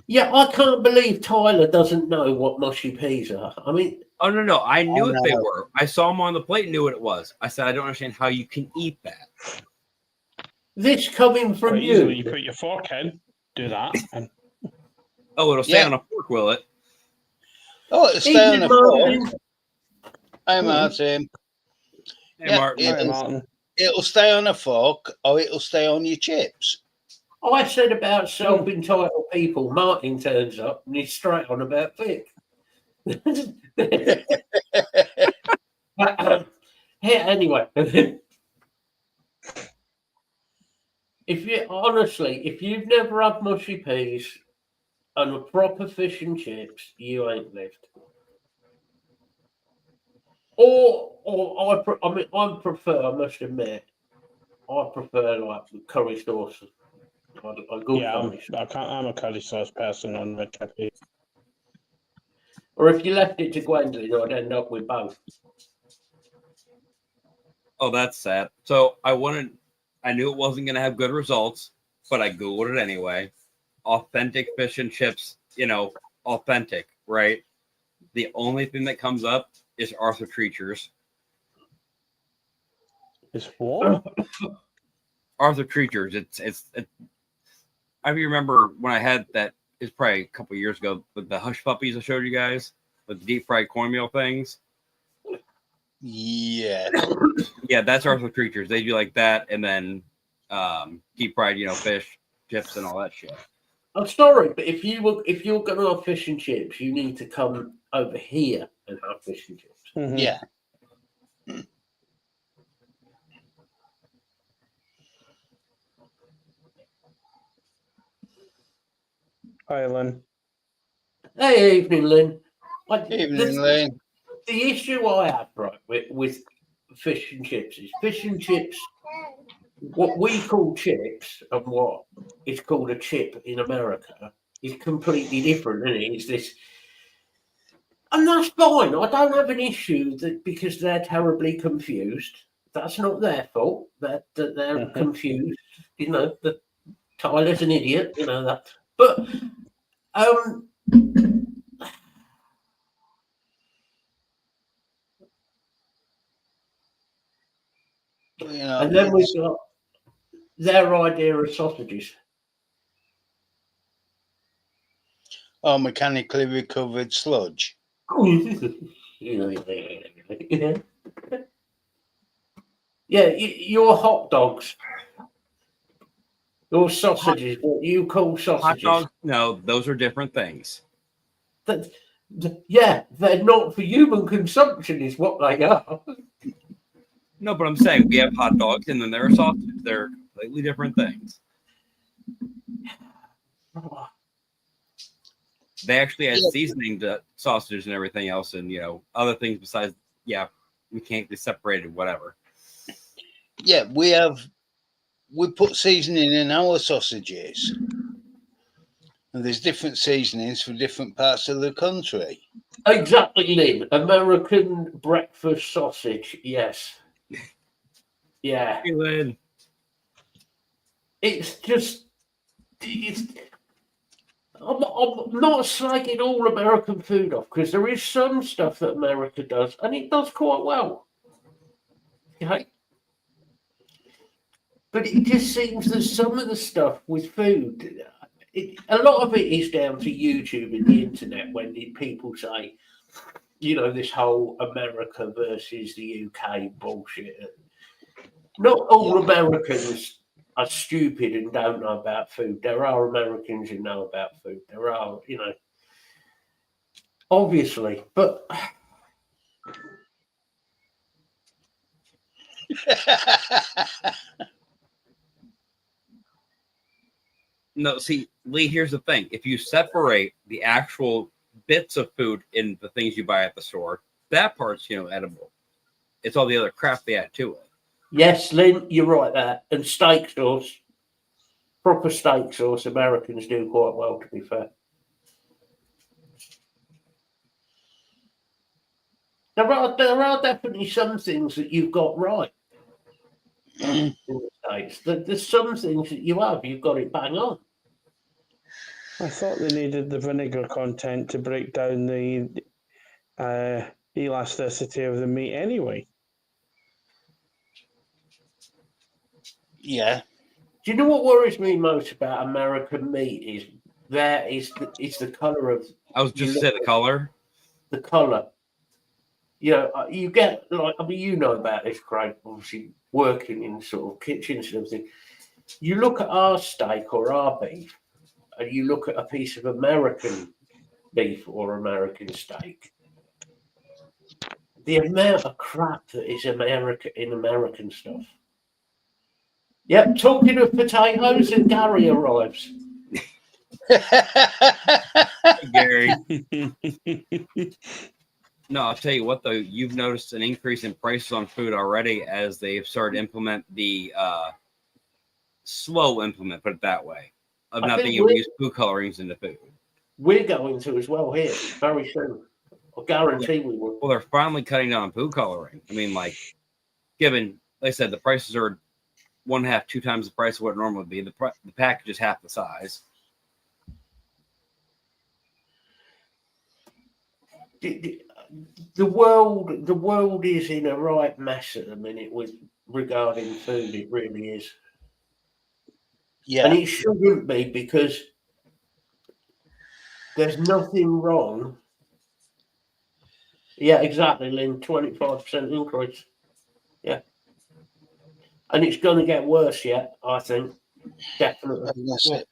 Yeah, I can't believe Tyler doesn't know what mushy peas are. I mean, Oh no, I knew what they know. were. I saw them on the plate and knew what it was. I said I don't understand how you can eat that. this coming from Quite easy when you you. put your fork in, do that, and Oh, it'll stay Yeah. on a fork, will it? Oh, it'll stay on Evening, a fork. Martin. Hi, Martin. Hey, Yeah, Martin. Hi, Martin. It'll stay on a fork or it'll stay on your chips. I said about self-entitled people. Martin turns up and he's straight on about Vic. Yeah, anyway, if you've never had mushy peas and a proper fish and chips, you ain't lived. I prefer. I must admit, I prefer like curry sauce. A good Yeah, curry sauce. I'm a curry sauce person on red peppers. Or if you left it to Gwendolyn, I'd end up with both. Oh, that's sad. So I knew it wasn't going to have good results, but I Googled it anyway. Authentic fish and chips, authentic, right? The only thing that comes up is Arthur Treacher's. It's what? Arthur Treacher's. It's I remember when I had that, it's probably a couple years ago, with the hush puppies I showed you guys, with the deep fried cornmeal things. Yeah. Yeah, that's Arthur Treacher's. They do like that, and then deep fried, fish, chips, and all that shit. I'm sorry, but if you're going to have fish and chips, you need to come over here and have fish and chips. Mhm. Yeah. Hi, Lynn. Hey, evening, Lynn. Evening, Lane. The issue I have with fish and chips is fish and chips. What we call chips and what is called a chip in America is completely different, isn't it? It's this, and that's fine. I don't have an issue that because they're terribly confused. That's not their fault. That they're Mhm. confused. That Tyler's an idiot. That. But and then we've got their idea of sausages. Oh, mechanically recovered sludge. Yeah, your hot dogs, your sausages, what you call Hot sausages. dogs? No, those are different things. Yeah, they're not for human consumption, is what they are. No, but I'm saying we have hot dogs, and then there are sausages. They're completely different things. They actually add seasoning to sausages and everything else, and other things besides. Yeah, we can't be separated. Whatever. Yeah, we put seasoning in our sausages. And there's different seasonings for different parts of the country. Exactly, Lynn. American breakfast sausage, yes. Yeah. Hey, Lynn. It's just, I'm not slagging all American food off because there is some stuff that America does, and it does quite well. Okay? But it just seems that some of the stuff with food, a lot of it is down to YouTube and the internet when people say, this whole America versus the UK bullshit. Not all Americans are stupid and don't know about food. There are Americans who know about food. There are, obviously, but No, see, Lee, here's the thing. If you separate the actual bits of food in the things you buy at the store, that part's, edible. It's all the other crap they add to it. yes, Lynn, you're right there. And steak sauce, proper steak sauce, Americans do quite well, to be fair. There are definitely some things that you've got right. in the States. There's some things that you've got it bang on. I thought they needed the vinegar content to break down the elasticity of the meat anyway. Yeah. Do you know what worries me most about American meat is the colour of I was just saying the color. the colour. You know, you get like you know about this, Craig. Obviously, working in sort of kitchens and everything. You look at our steak or our beef, and you look at a piece of American beef or American steak. The amount of crap that is American stuff. Yep, talking of potatoes, and Gary arrives. Gary. No, I'll tell you what though, you've noticed an increase in prices on food already as they've started to implement the slow implement, put it that way, of I not think being able to use food colorings into food. We're going to as well here very soon. I guarantee we will. Well, they're finally cutting down on food coloring. I mean, like, given, like I said, the prices are 1.5, 2 times the price of what it normally would be. The package is half the size. The world is in a right mess at the minute with regarding food. It really is, Yeah. and it shouldn't be because there's nothing wrong. Yeah, exactly, Lynn. 25% increase. Yeah, and it's going to get worse yet. I think definitely. That's it.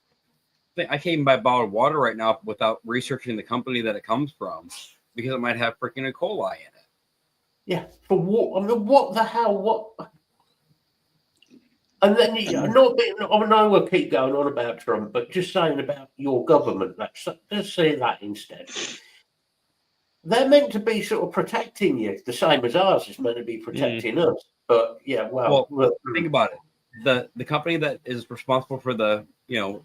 I can't even buy bottled water right now without researching the company that it comes from because it might have freaking E. coli in it. Yeah, for what? I mean, what the hell? What? And then not being. I know we'll keep going on about Trump, but just saying about your government. Let's say that instead. They're meant to be sort of protecting you, the same as ours is meant to be protecting us. But yeah, well, Think about it. The company that is responsible for the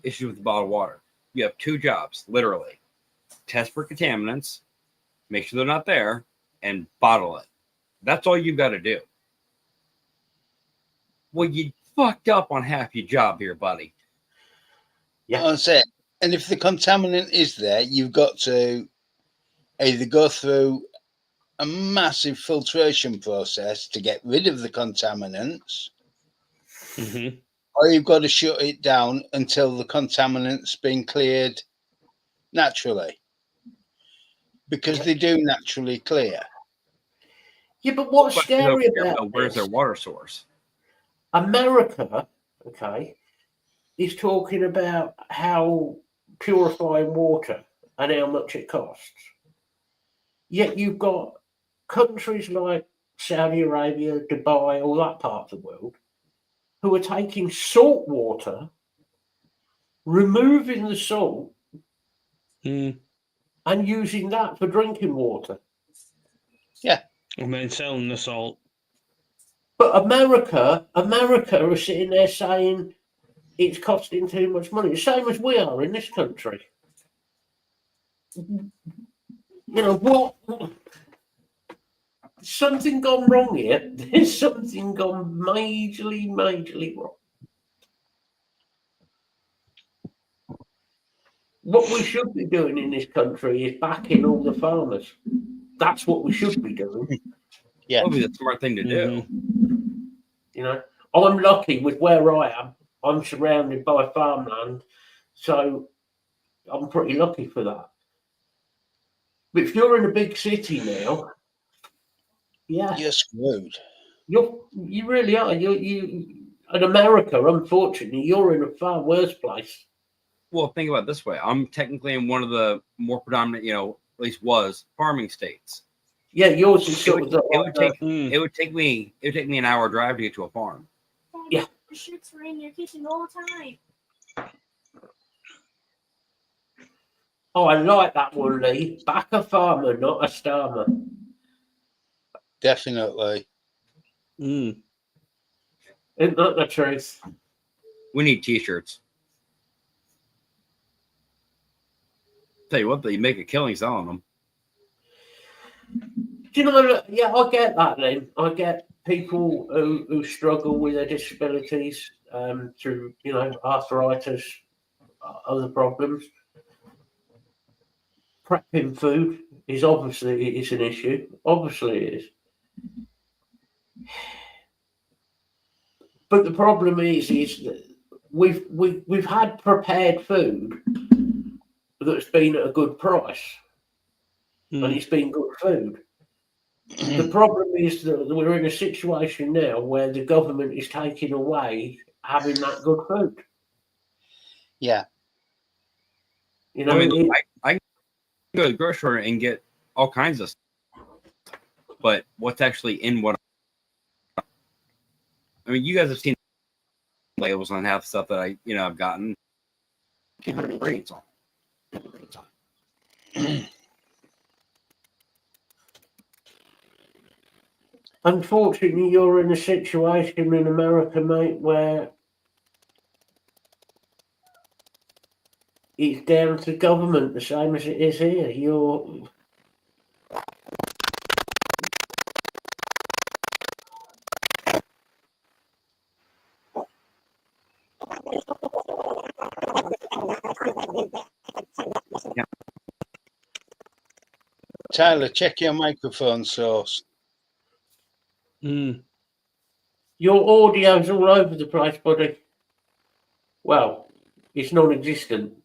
issue with the bottled water, you have 2 jobs, literally: test for contaminants, make sure they're not there, and bottle it. That's all you've got to do. Well, you fucked up on half your job here, buddy. Yeah. That's it. And if the contaminant is there, you've got to either go through a massive filtration process to get rid of the contaminants, Mm-hmm. or you've got to shut it down until the contaminant's been cleared naturally. Because they do naturally clear. Yeah, but what's scary about where's this? their water source? America, okay, is talking about how purifying water and how much it costs. Yet you've got countries like Saudi Arabia, Dubai, all that part of the world, who are taking salt water, removing the salt, Mm. and using that for drinking water. And then selling the salt. But America are sitting there saying it's costing too much money, the same as we are in this country. You know what? Something gone wrong here. There's something gone majorly wrong. What we should be doing in this country is backing all the farmers. That's what we should be doing. Yeah. Probably the smart thing to do. You know, I'm lucky with where I am. I'm surrounded by farmland, so I'm pretty lucky for that. But if you're in a big city now, yeah, You're screwed. you really are. You in America, unfortunately, you're in a far worse place. Well, think about it this way. I'm technically in one of the more predominant, at least was farming states. Yeah, yours is sort of It would take me an hour drive to get to a farm. Yeah. The shits were in your kitchen all the time. Oh, I like that one, Lee. Back a farmer, not a starmer. Definitely. Mm. Isn't that the truth? We need T-shirts. Tell you what, they make a killing selling them. Do you know? Yeah, I get that, Lynn. I get people who struggle with their disabilities through, arthritis, other problems. Prepping food is obviously an issue. Obviously it is. But the problem is that we've had prepared food that's been at a good price, and it's been good food. The problem is that we're in a situation now where the government is taking away having that good food. Yeah. You know, I mean, I can go to the grocery store and get all kinds of stuff, but what's actually in what? I mean, you guys have seen labels on half the stuff that I've gotten. unfortunately, you're in a situation in America, mate, where it's down to government, the same as it is here. Tyler, check your microphone source. Your audio's all over the place, buddy. Well, it's non-existent.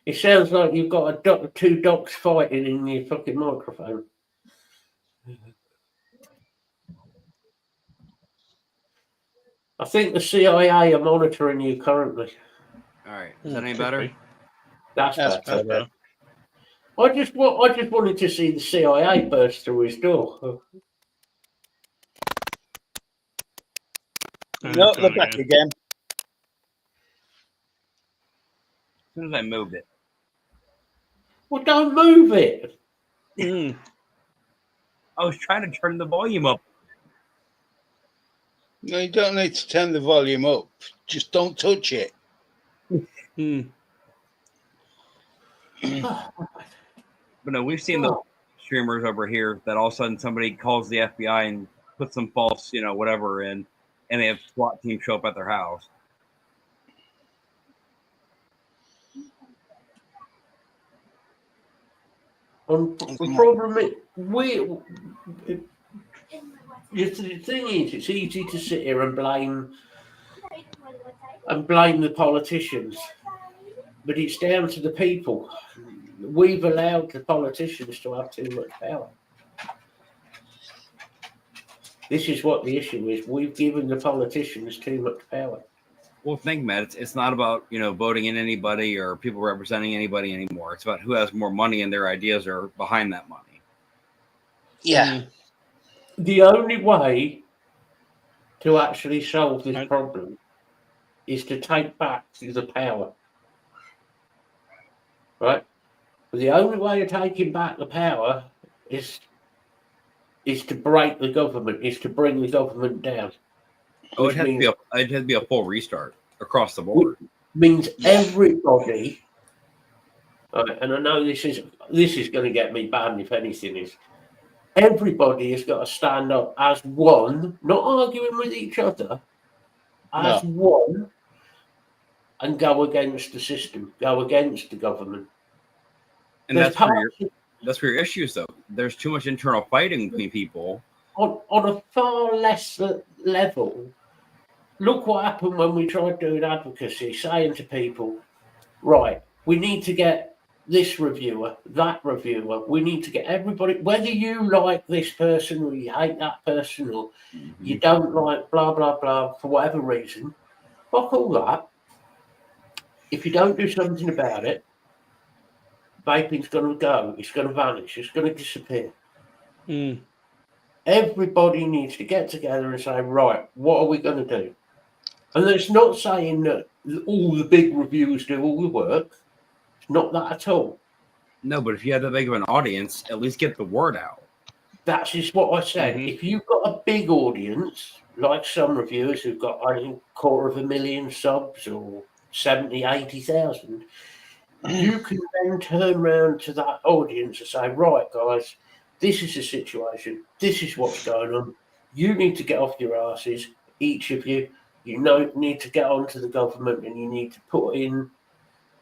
It sounds like you've got two dogs fighting in your fucking microphone. I think the CIA are monitoring you currently. All right, is that any better? That's better. better. I just wanted to see the CIA burst through his door. No, they're back again. As soon as I moved it. Well, don't move it. I was trying to turn the volume up. No, you don't need to turn the volume up. Just don't touch it. But no, we've seen the streamers over here that all of a sudden somebody calls the FBI and puts some false, whatever in, and they have SWAT team show up at their house. The problem is, the thing is, it's easy to sit here and blame the politicians, but it's down to the people. We've allowed the politicians to have too much power. This is what the issue is. We've given the politicians too much power. Well, think, Matt, it's not about, voting in anybody or people representing anybody anymore. It's about who has more money and their ideas are behind that money. Yeah. The only way to actually solve this problem is to take back the power. Right? The only way of taking back the power is to break the government, is to bring the government down. Oh, it'd have to be a full restart across the board. Means everybody, and I know this is going to get me banned if anything is. Everybody has got to stand up as one, not arguing with each other, as one, and go against the system, go against the government. And that's where your issues, though. There's too much internal fighting between people. On a far less level. Look what happened when we tried doing advocacy, saying to people, right, we need to get this reviewer, that reviewer, we need to get everybody, whether you like this person or you hate that person or you don't like blah, blah, blah, for whatever reason, fuck all that. If you don't do something about it, vaping's going to go, it's going to vanish, it's going to disappear. Everybody needs to get together and say, right, what are we going to do? And it's not saying that all the big reviewers do all the work. It's not that at all. No, but if you have that big of an audience, at least get the word out. That's just what I said. If you've got a big audience, like some reviewers who've got, 250,000 subs or 70, 80,000, you can then turn around to that audience and say, right, guys, this is the situation, this is what's going on. You need to get off your asses, each of you. You need to get onto the government and you need to put in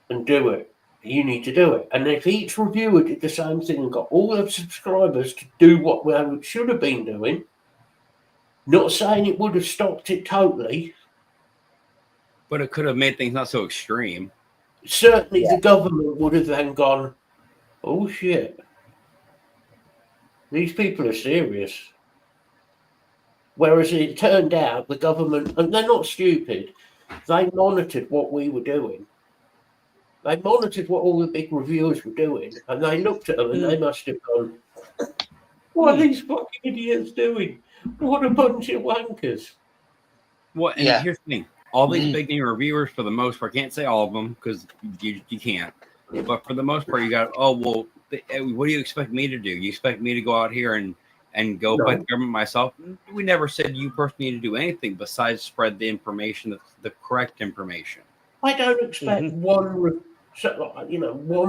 and do it. You need to do it. And if each reviewer did the same thing and got all the subscribers to do what we should have been doing, not saying it would have stopped it totally. But it could have made things not so extreme. Certainly the government would have then gone, oh shit, these people are serious. Whereas it turned out the government, and they're not stupid, they monitored what we were doing. They monitored what all the big reviewers were doing, and they looked at them and they must have gone, what are these fucking idiots doing? What a bunch of wankers. What? And here's the thing. All these big name reviewers, for the most part, can't say all of them because you can't. But for the most part, you got, what do you expect me to do? You expect me to go out here and go fight the government myself? We never said you personally need to do anything besides spread the information, the correct information. I don't expect one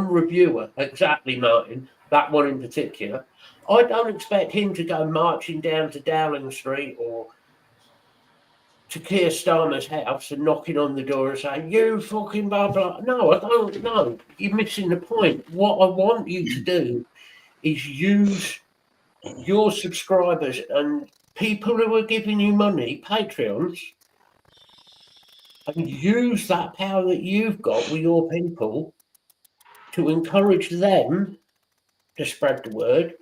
reviewer, exactly, Martin, that one in particular. I don't expect him to go marching down to Dowling Street or to Keir Starmer's house and knocking on the door and saying, you fucking blah, blah. No, I don't know. You're missing the point. What I want you to do is use your subscribers and people who are giving you money, Patreons, and use that power that you've got with your people to encourage them to spread the word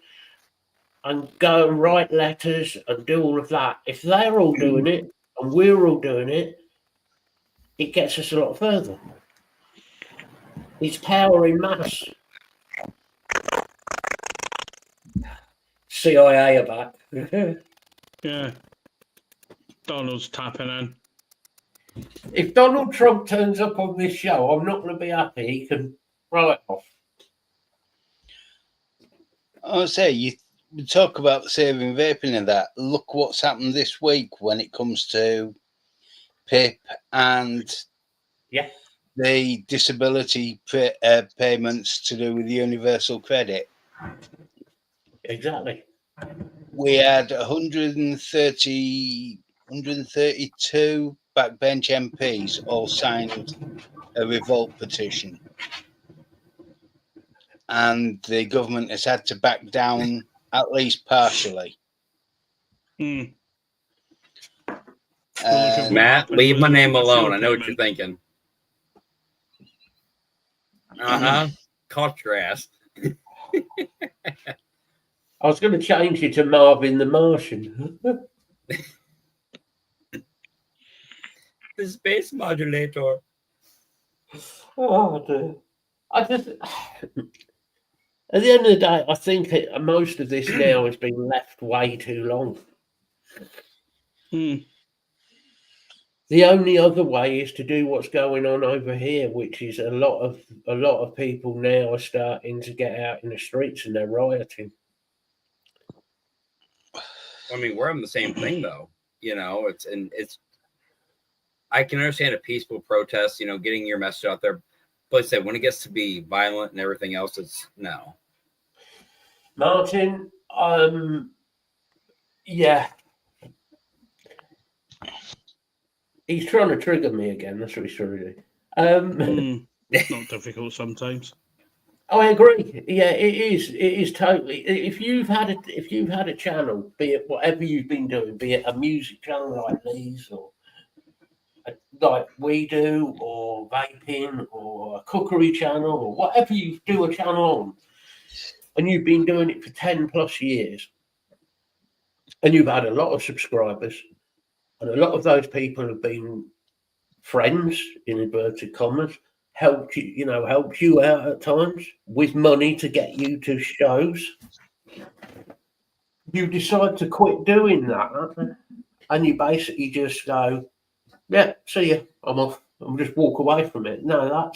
and go and write letters and do all of that. If they're all doing it and we're all doing it, it gets us a lot further. It's power in mass. CIA are back. Yeah. Donald's tapping in. If Donald Trump turns up on this show, I'm not going to be happy. He can throw it off. I would say, you talk about saving vaping and that. Look what's happened this week when it comes to PIP and the disability payments to do with the universal credit. Exactly. We had 132 backbench MPs all signed a revolt petition. And the government has had to back down at least partially. Matt, leave my name alone. I know what you're thinking. Caught your ass. I was going to change you to Marvin the Martian. The space modulator. Oh, dear. At the end of the day, I think most of this now has been left way too long. The only other way is to do what's going on over here, which is a lot of people now are starting to get out in the streets and they're rioting. I mean, we're having the same thing though. You know, it's I can understand a peaceful protest, getting your message out there. But I said when it gets to be violent and everything else, it's no. Martin, yeah. He's trying to trigger me again. That's what he's trying to do. It's not difficult sometimes. I agree. Yeah, it is. It is totally. If you've had a channel, be it whatever you've been doing, be it a music channel like these, or like we do, or vaping, or a cookery channel, or whatever you do a channel on, and you've been doing it for 10+ years, and you've had a lot of subscribers, and a lot of those people have been friends, in inverted commas, helped you out at times with money to get you to shows. You decide to quit doing that, and you basically just go, yeah, see ya, I'm off, and just walk away from it. No,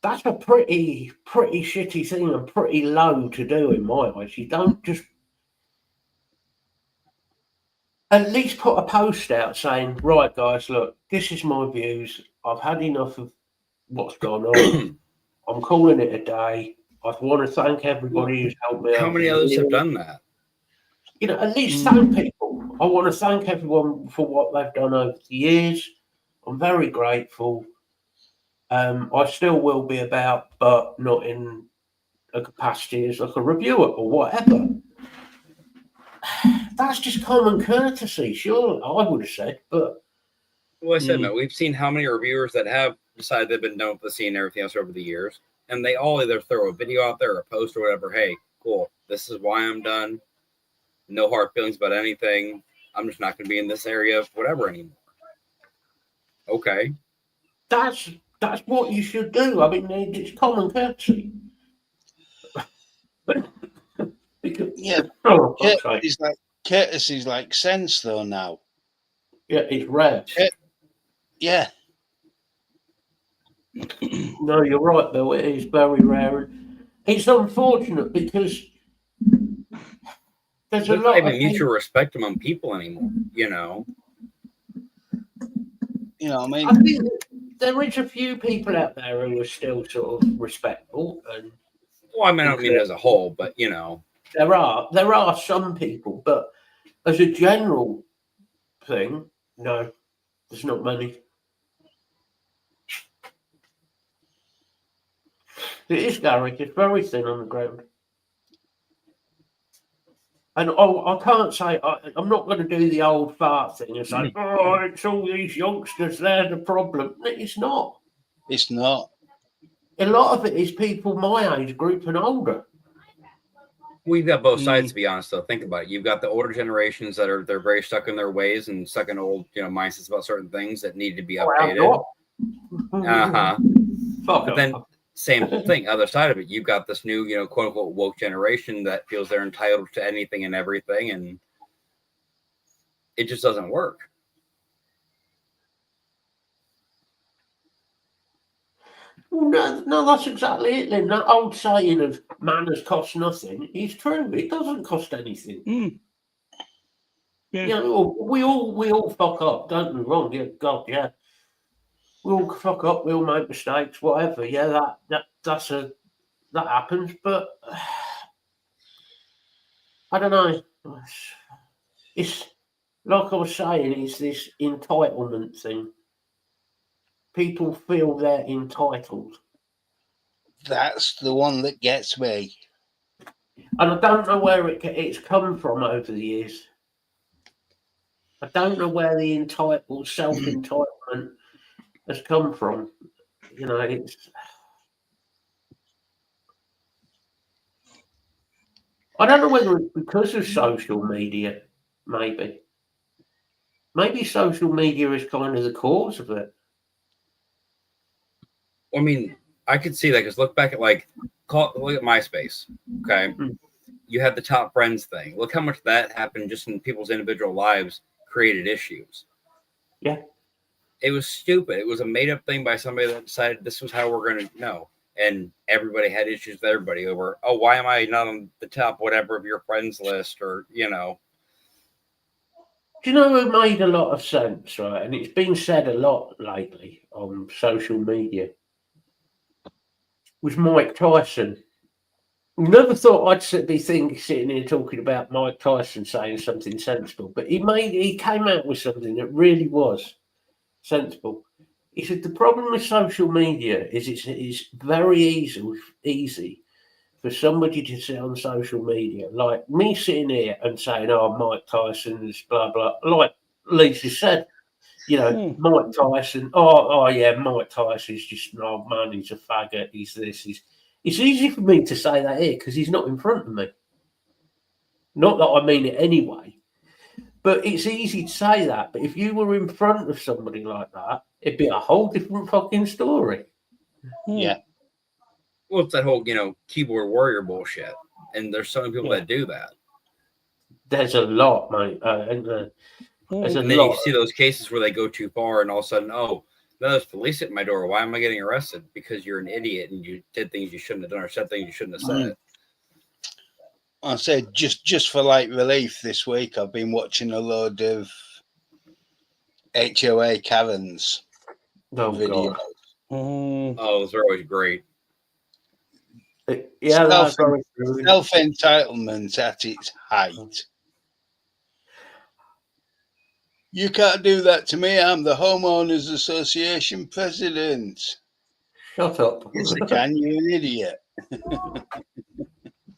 that's a pretty shitty thing and pretty low to do in my eyes. You don't just at least put a post out saying, right, guys, look, this is my views. I've had enough of what's gone on. I'm calling it a day. I want to thank everybody who's helped me out. How many others have done that? You know, at least thank people. I want to thank everyone for what they've done over the years. I'm very grateful. I still will be about, but not in a capacity as like a reviewer or whatever. That's just common courtesy, sure, I would have said, but Well, I said, no, we've seen how many reviewers that have decided they've been done with the scene and everything else over the years, and they all either throw a video out there or a post or whatever. Hey, cool, this is why I'm done. No hard feelings about anything. I'm just not going to be in this area of whatever anymore. Okay. that's what you should do. I mean, it's common courtesy. Because, Yeah, oh, God's sake. courtesy's like sense though now. Yeah, it's rare. Yeah. No, you're right, Bill. It is very rare. It's unfortunate because there's a There's lot not of even mutual respect among people anymore, you know. You know, I I mean, think there is a few people out there who are still sort of respectful, and Well, I mean, I don't mean as a whole, but you know. there are some people, but as a general thing, no, there's not many. It is, Gary. It's very thin on the ground. And I can't say, I'm not going to do the old fart thing and say, oh, it's all these youngsters, they're the problem. It's not. it's not. A lot of it is people my age group and older. We've got both sides, to be honest, though. Think about it. You've got the older generations that they're very stuck in their ways and stuck in old, mindsets about certain things that need to be updated. Fuck But off. then same thing, other side of it, you've got this new, quote unquote woke generation that feels they're entitled to anything and everything, and it just doesn't work. No, that's exactly it. Then that old saying of manners cost nothing is true. It doesn't cost anything. Yeah. You know, we all fuck up. Don't be wrong. Yeah, God, yeah. We all fuck up. We all make mistakes. Whatever. Yeah, that happens. But I don't know. It's like I was saying. It's this entitlement thing. People feel they're entitled. That's the one that gets me. And I don't know where it's come from over the years. I don't know where the self-entitlement has come from. It's... I don't know whether it's because of social media, maybe. Maybe social media is kind of the cause of it. I mean, I could see that because look back at look at MySpace. Okay. You had the top friends thing. Look how much that happened just in people's individual lives, created issues. Yeah. It was stupid. It was a made up thing by somebody that decided this was how we're going to know. And everybody had issues with everybody over, oh, why am I not on the top, whatever, of your friends list or, Do you know who made a lot of sense, right? And it's been said a lot lately on social media. Was Mike Tyson. Never thought I'd be sitting here talking about Mike Tyson saying something sensible, but he came out with something that really was sensible. He said the problem with social media is it's very easy for somebody to sit on social media, like me sitting here and saying, "Oh, Mike Tyson's blah blah," like Lisa said. Mike Tyson. Oh yeah, Mike Tyson's just an old man. He's a faggot. He's this. It's easy for me to say that here because he's not in front of me. Not that I mean it anyway, but it's easy to say that. But if you were in front of somebody like that, it'd be a whole different fucking story. Yeah. Well, it's that whole, keyboard warrior bullshit. And there's so many people that do that. There's a lot, mate. There's a And then lot. you see those cases where they go too far and all of a sudden, oh, no, there's police at my door. Why am I getting arrested? Because you're an idiot and you did things you shouldn't have done or said things you shouldn't have said. I said just for relief this week, I've been watching a load of HOA Karens videos. Oh, those are always great. Yeah, that's very true. Self-entitlement at its height. You can't do that to me. I'm the Homeowners Association president. Shut up. Yes, I can. You're an idiot.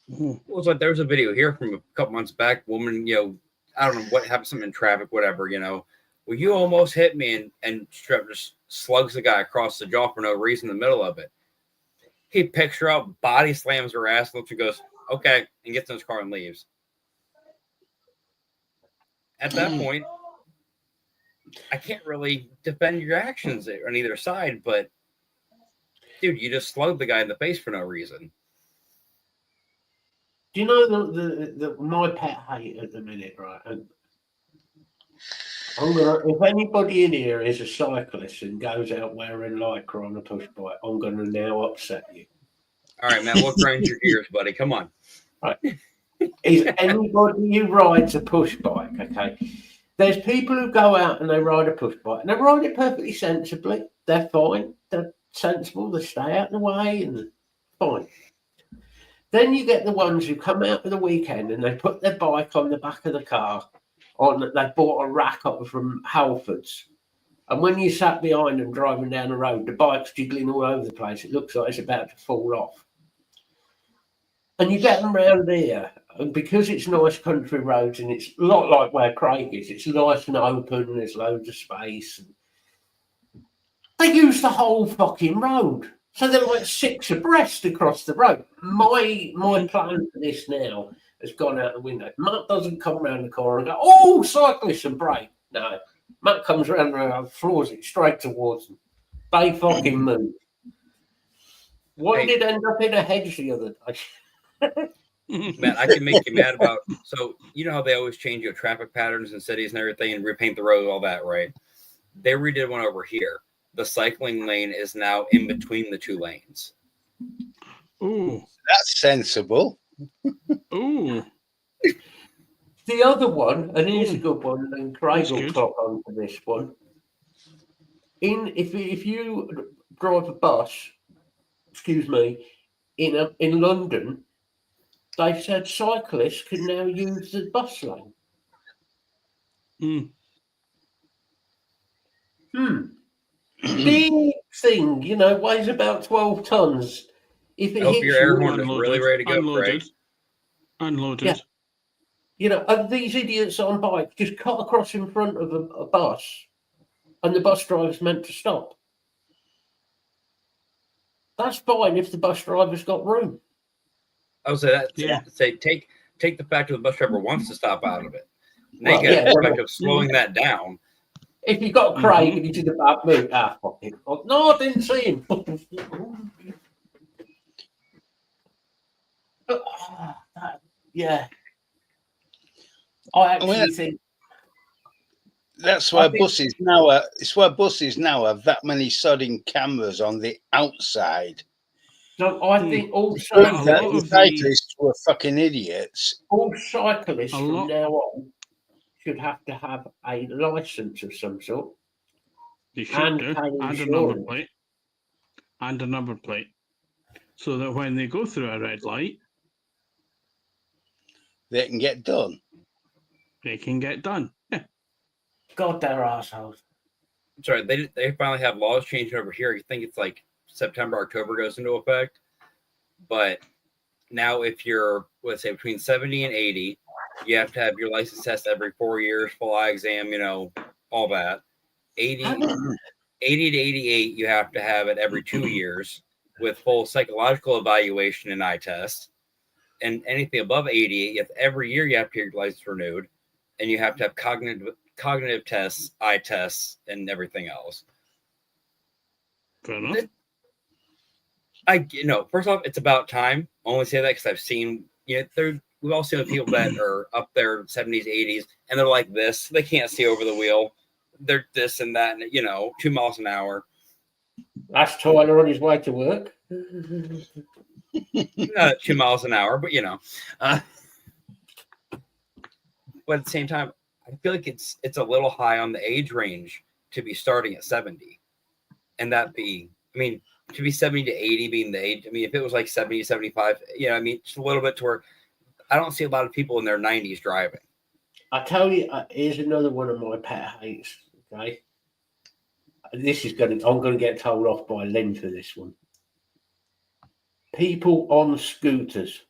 It was like there was a video here from a couple months back. Woman, I don't know what happened, something in traffic, whatever. Well, you almost hit me, and Strep just slugs the guy across the jaw for no reason in the middle of it. He picks her up, body slams her ass, looks and goes, "Okay," and gets in his car and leaves. At that point, I can't really defend your actions on either side, but dude, you just slugged the guy in the face for no reason. Do you know the my pet hate at the minute, right? And if anybody in here is a cyclist and goes out wearing Lycra on a push bike, I'm going to now upset you. All right, man, what grinds your gears, buddy? Come on. Right. Is anybody who rides a push bike, okay? There's people who go out and they ride a push bike and they ride it perfectly sensibly. They're fine. They're sensible. They stay out of the way and fine. Then you get the ones who come out for the weekend and they put their bike on the back of the car. They bought a rack up from Halfords. And when you sat behind them driving down the road, the bike's jiggling all over the place. It looks like it's about to fall off. And you get them round here, and because it's nice country roads and it's a lot like where Craig is, it's nice and open and there's loads of space. And they use the whole fucking road. So they're like 6 abreast across the road. My plan for this now has gone out the window. Matt doesn't come around the corner and go, "Oh, cyclists and brake." No. Matt comes around and floors it straight towards them. They fucking move. One did end up in a hedge the other day. Man, I can make you mad about. So you know how they always change your traffic patterns in cities and everything, and repaint the road, all that, right? They redid one over here. The cycling lane is now in between the 2 lanes. Ooh, That's sensible. ooh. The other one, and here's a good one, and Craig That's will good. talk on to this one. If you drive a bus, in London, they've said cyclists can now use the bus lane. Big thing, weighs about 12 tons. If it I hope hits your air you, horn is really ready to go, Craig. Unloaded. Yeah. And these idiots on bikes just cut across in front of a bus, and the bus driver's meant to stop. That's fine if the bus driver's got room. I would say that. Yeah. Say take the fact that the bus driver wants to stop out of it. Now Well, you got yeah, the fact of slowing that down. If you got Craig and he did a bad move, fuck it. No, I didn't see him. Yeah. I actually think that's why buses now have that many sodding cameras on the outside. No, I think also A lot That of cyclists were fucking idiots. all cyclists A from lot- now on should have to have a license of some sort. They should And do. pay And a number insurance. plate. And a number plate. So that when they go through a red light, They can get done. they can get done. Yeah. God, they're assholes. Sorry, they finally have laws changing over here. You think it's like September, October goes into effect, but now if you're, let's say, between 70 and 80, you have to have your license test every 4 years, full eye exam, all that. 80 to 88, you have to have it every 2 years with full psychological evaluation and eye test. And anything above 88, every year you have to get your license renewed, and you have to have cognitive tests, eye tests, and everything else. Fair enough. First off, it's about time. I only say that because I've seen, we've all seen people that are up there 70s, 80s, and they're like this. They can't see over the wheel. They're this and that, and 2 miles an hour. That's Tyler on his way to work. Not 2 miles an hour, but but at the same time, I feel like it's a little high on the age range to be starting at 70, and that be I mean, to be 70 to 80 being the age. I mean, if it was like 70 to 75, I mean, just a little bit to where I don't see a lot of people in their 90s driving. I tell you, here's another one of my pet hates. Okay, I'm going to get told off by Lynn for this one. People on scooters.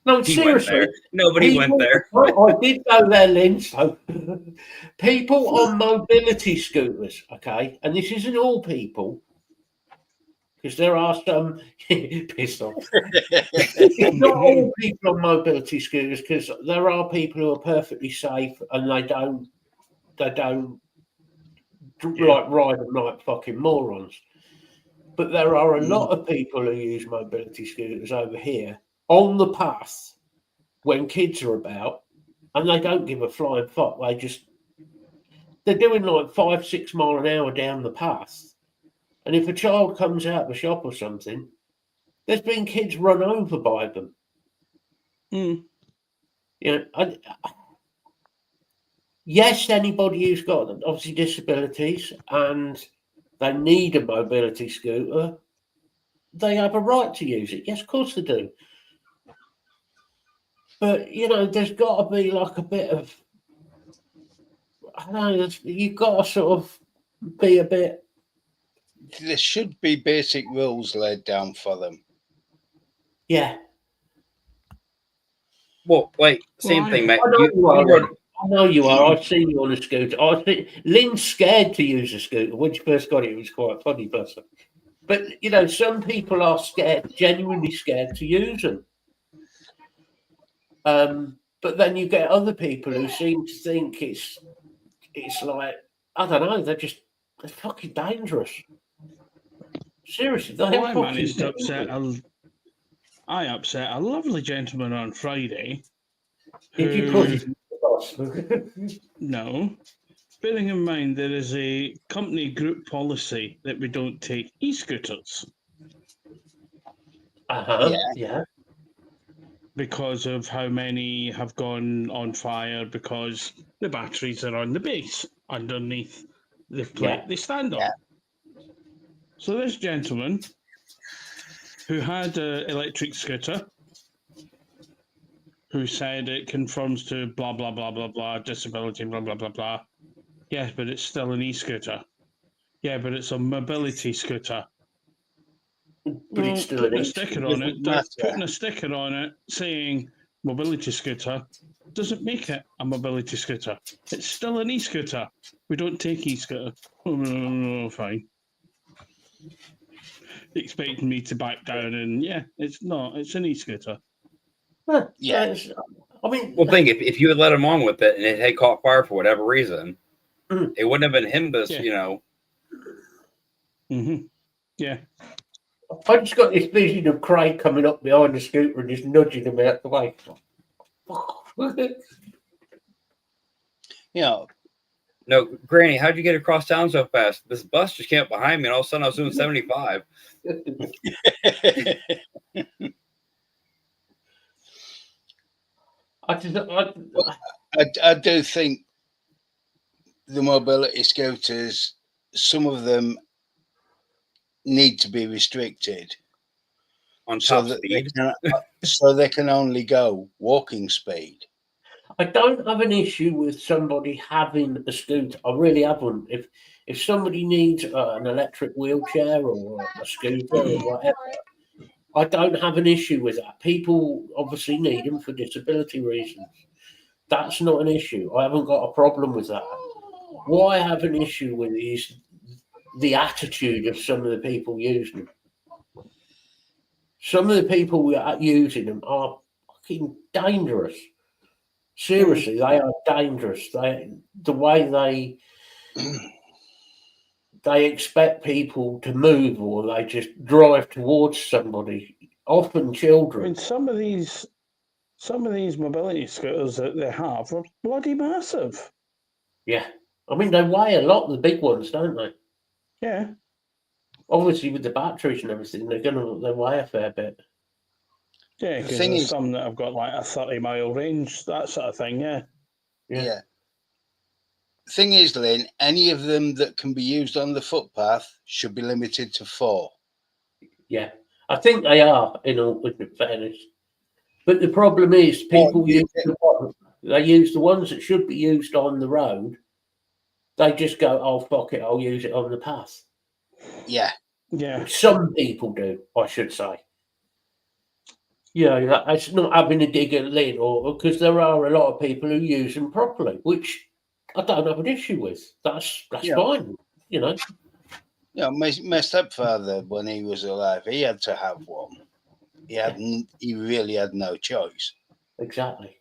No, He seriously. went there. Nobody went there. I did go there, Lynn. So, people on mobility scooters, okay, and this isn't all people, because there are some pissed off. It's not all people on mobility scooters, because there are people who are perfectly safe and they don't like ride them like fucking morons. But there are a lot of people who use mobility scooters over here on the path when kids are about, and they don't give a flying fuck. They're doing like 5-6 mile an hour down the path, and if a child comes out of a shop or something, there's been kids run over by them. Yes, anybody who's got obviously disabilities and they need a mobility scooter, they have a right to use it. Yes, of course they do. But, there's got to be like a bit of, I don't know, you've got to sort of be a bit. There should be basic rules laid down for them. Yeah. Well, like, same thing, mate. I know you are. I've seen you on a scooter. I think Lynn's scared to use a scooter. When she first got it, it was quite funny, bless her. But, some people are scared, genuinely scared to use them. But then you get other people who seem to think it's like, I don't know, they're fucking dangerous. Seriously, I upset a lovely gentleman on Friday. Did you put his boss? No. Bearing in mind there is a company group policy that we don't take e-scooters. Yeah. Because of how many have gone on fire because the batteries are on the base underneath the plate they stand on. Yeah. So this gentleman who had an electric scooter who said it conforms to blah, blah, blah, blah, blah, disability, blah, blah, blah, blah. Yes, but it's still an e-scooter. Yeah, but it's a mobility scooter. But it's still putting a sticker on it, putting a sticker on it saying mobility scooter doesn't make it a mobility scooter. It's still an e-scooter. We don't take e-scooter. Oh, fine. Expecting me to back down, and it's not. It's an e-scooter. Yeah. I mean, Well, think if you had let him on with it and it had caught fire for whatever reason, it wouldn't have been him. Mm-hmm. Yeah. I just got this vision of Craig coming up behind the scooter and just nudging him out the way. No, Granny, how'd you get across town so fast? This bus just came up behind me, and all of a sudden I was doing 75. I do think the mobility scooters, some of them need to be restricted on top speed, so they can only go walking speed. I don't have an issue with somebody having a scooter. I really haven't. If somebody needs an electric wheelchair or a scooter or whatever, I don't have an issue with that. People obviously need them for disability reasons. That's not an issue. I haven't got a problem with that. What I have an issue with is the attitude of some of the people using them. Some of the people using them are fucking dangerous. Seriously, they are dangerous. The way they expect people to move, or they just drive towards somebody, often children. I mean, some of these mobility scooters that they have are bloody massive. Yeah. I mean, they weigh a lot, the big ones, don't they? Yeah. Obviously, with the batteries and everything, they weigh a fair bit. Yeah, because there's some that have got like a 30-mile range, that sort of thing, yeah. Yeah. thing is, Lynn, any of them that can be used on the footpath should be limited to 4. Yeah, I think they are, in all fairness. But the problem is, people they use the ones that should be used on the road. They just go, "Oh fuck it, I'll use it on the path." Yeah. Yeah. Some people do, I should say. Yeah, it's not having a dig at Lynn, or because there are a lot of people who use them properly, which I don't have an issue with. That's Yeah. fine, you know. You know, my stepfather, when he was alive, he had to have one. He really had no choice. Exactly.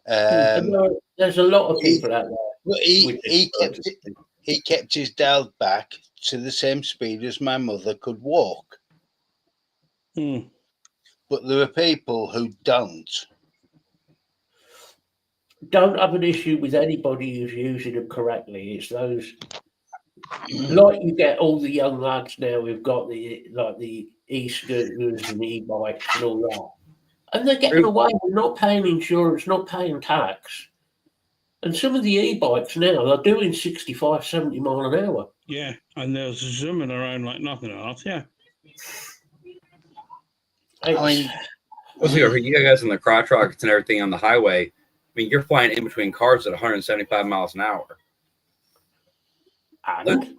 Um, There's a lot of people out there. but he kept his dial back to the same speed as my mother could walk. Mm. But there are people who don't. Don't have an issue with anybody who's using them correctly. It's those, like you get all the young lads now who've got the e-scooters and e-bikes and all that, and they're getting away with not paying insurance, not paying tax. And some of the e-bikes now are doing 65, 70 mile an hour. Yeah, and they're zooming around like nothing else. Yeah. I mean, Let's see, you guys in the crotch rockets and everything on the highway. I mean, you're flying in between cars at 175 miles an hour. And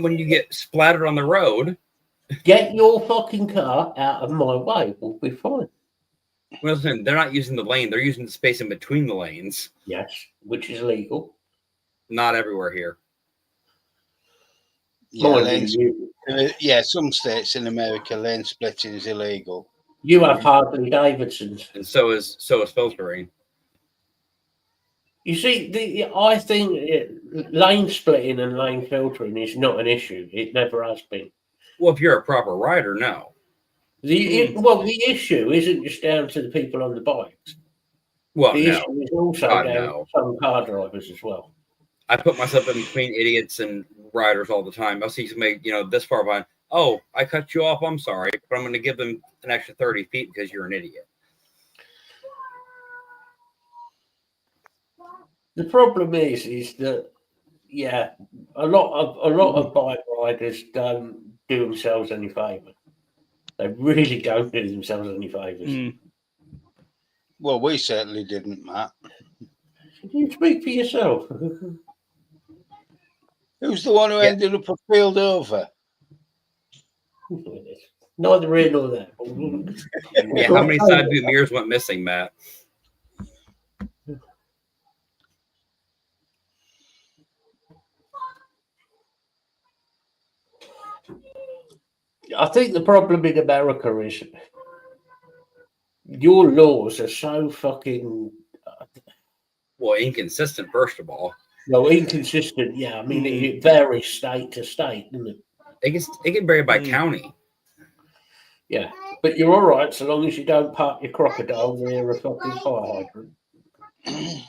when you get splattered on the road, get your fucking car out of my way. We'll be fine. Well, listen, they're not using the lane. They're using the space in between the lanes. Yes, which is legal. Not everywhere here. Yeah, some states in America, lane splitting is illegal. You have Harley Davidsons, and so is filtering. You see, I think lane splitting and lane filtering is not an issue. It never has been. Well, if you're a proper rider, no. The issue isn't just down to the people on the bikes. Well, the no. issue is also down to some car drivers as well. I put myself in between idiots and riders all the time. I'll see somebody, this far behind. Oh, I cut you off. I'm sorry, but I'm going to give them an extra 30 feet because you're an idiot. The problem is that a lot of bike riders don't do themselves any favour. They really don't do themselves any favours. Mm. Well, we certainly didn't, Matt. You speak for yourself. Who's the one who ended up a field over? Neither here nor there. How many side view mirrors went missing, Matt? I think the problem in America is your laws are so fucking inconsistent. First of all, inconsistent. Yeah, I mean it varies state to state, doesn't it? It can vary by county. Yeah, but you're all right so long as you don't park your crocodile near a fucking fire hydrant.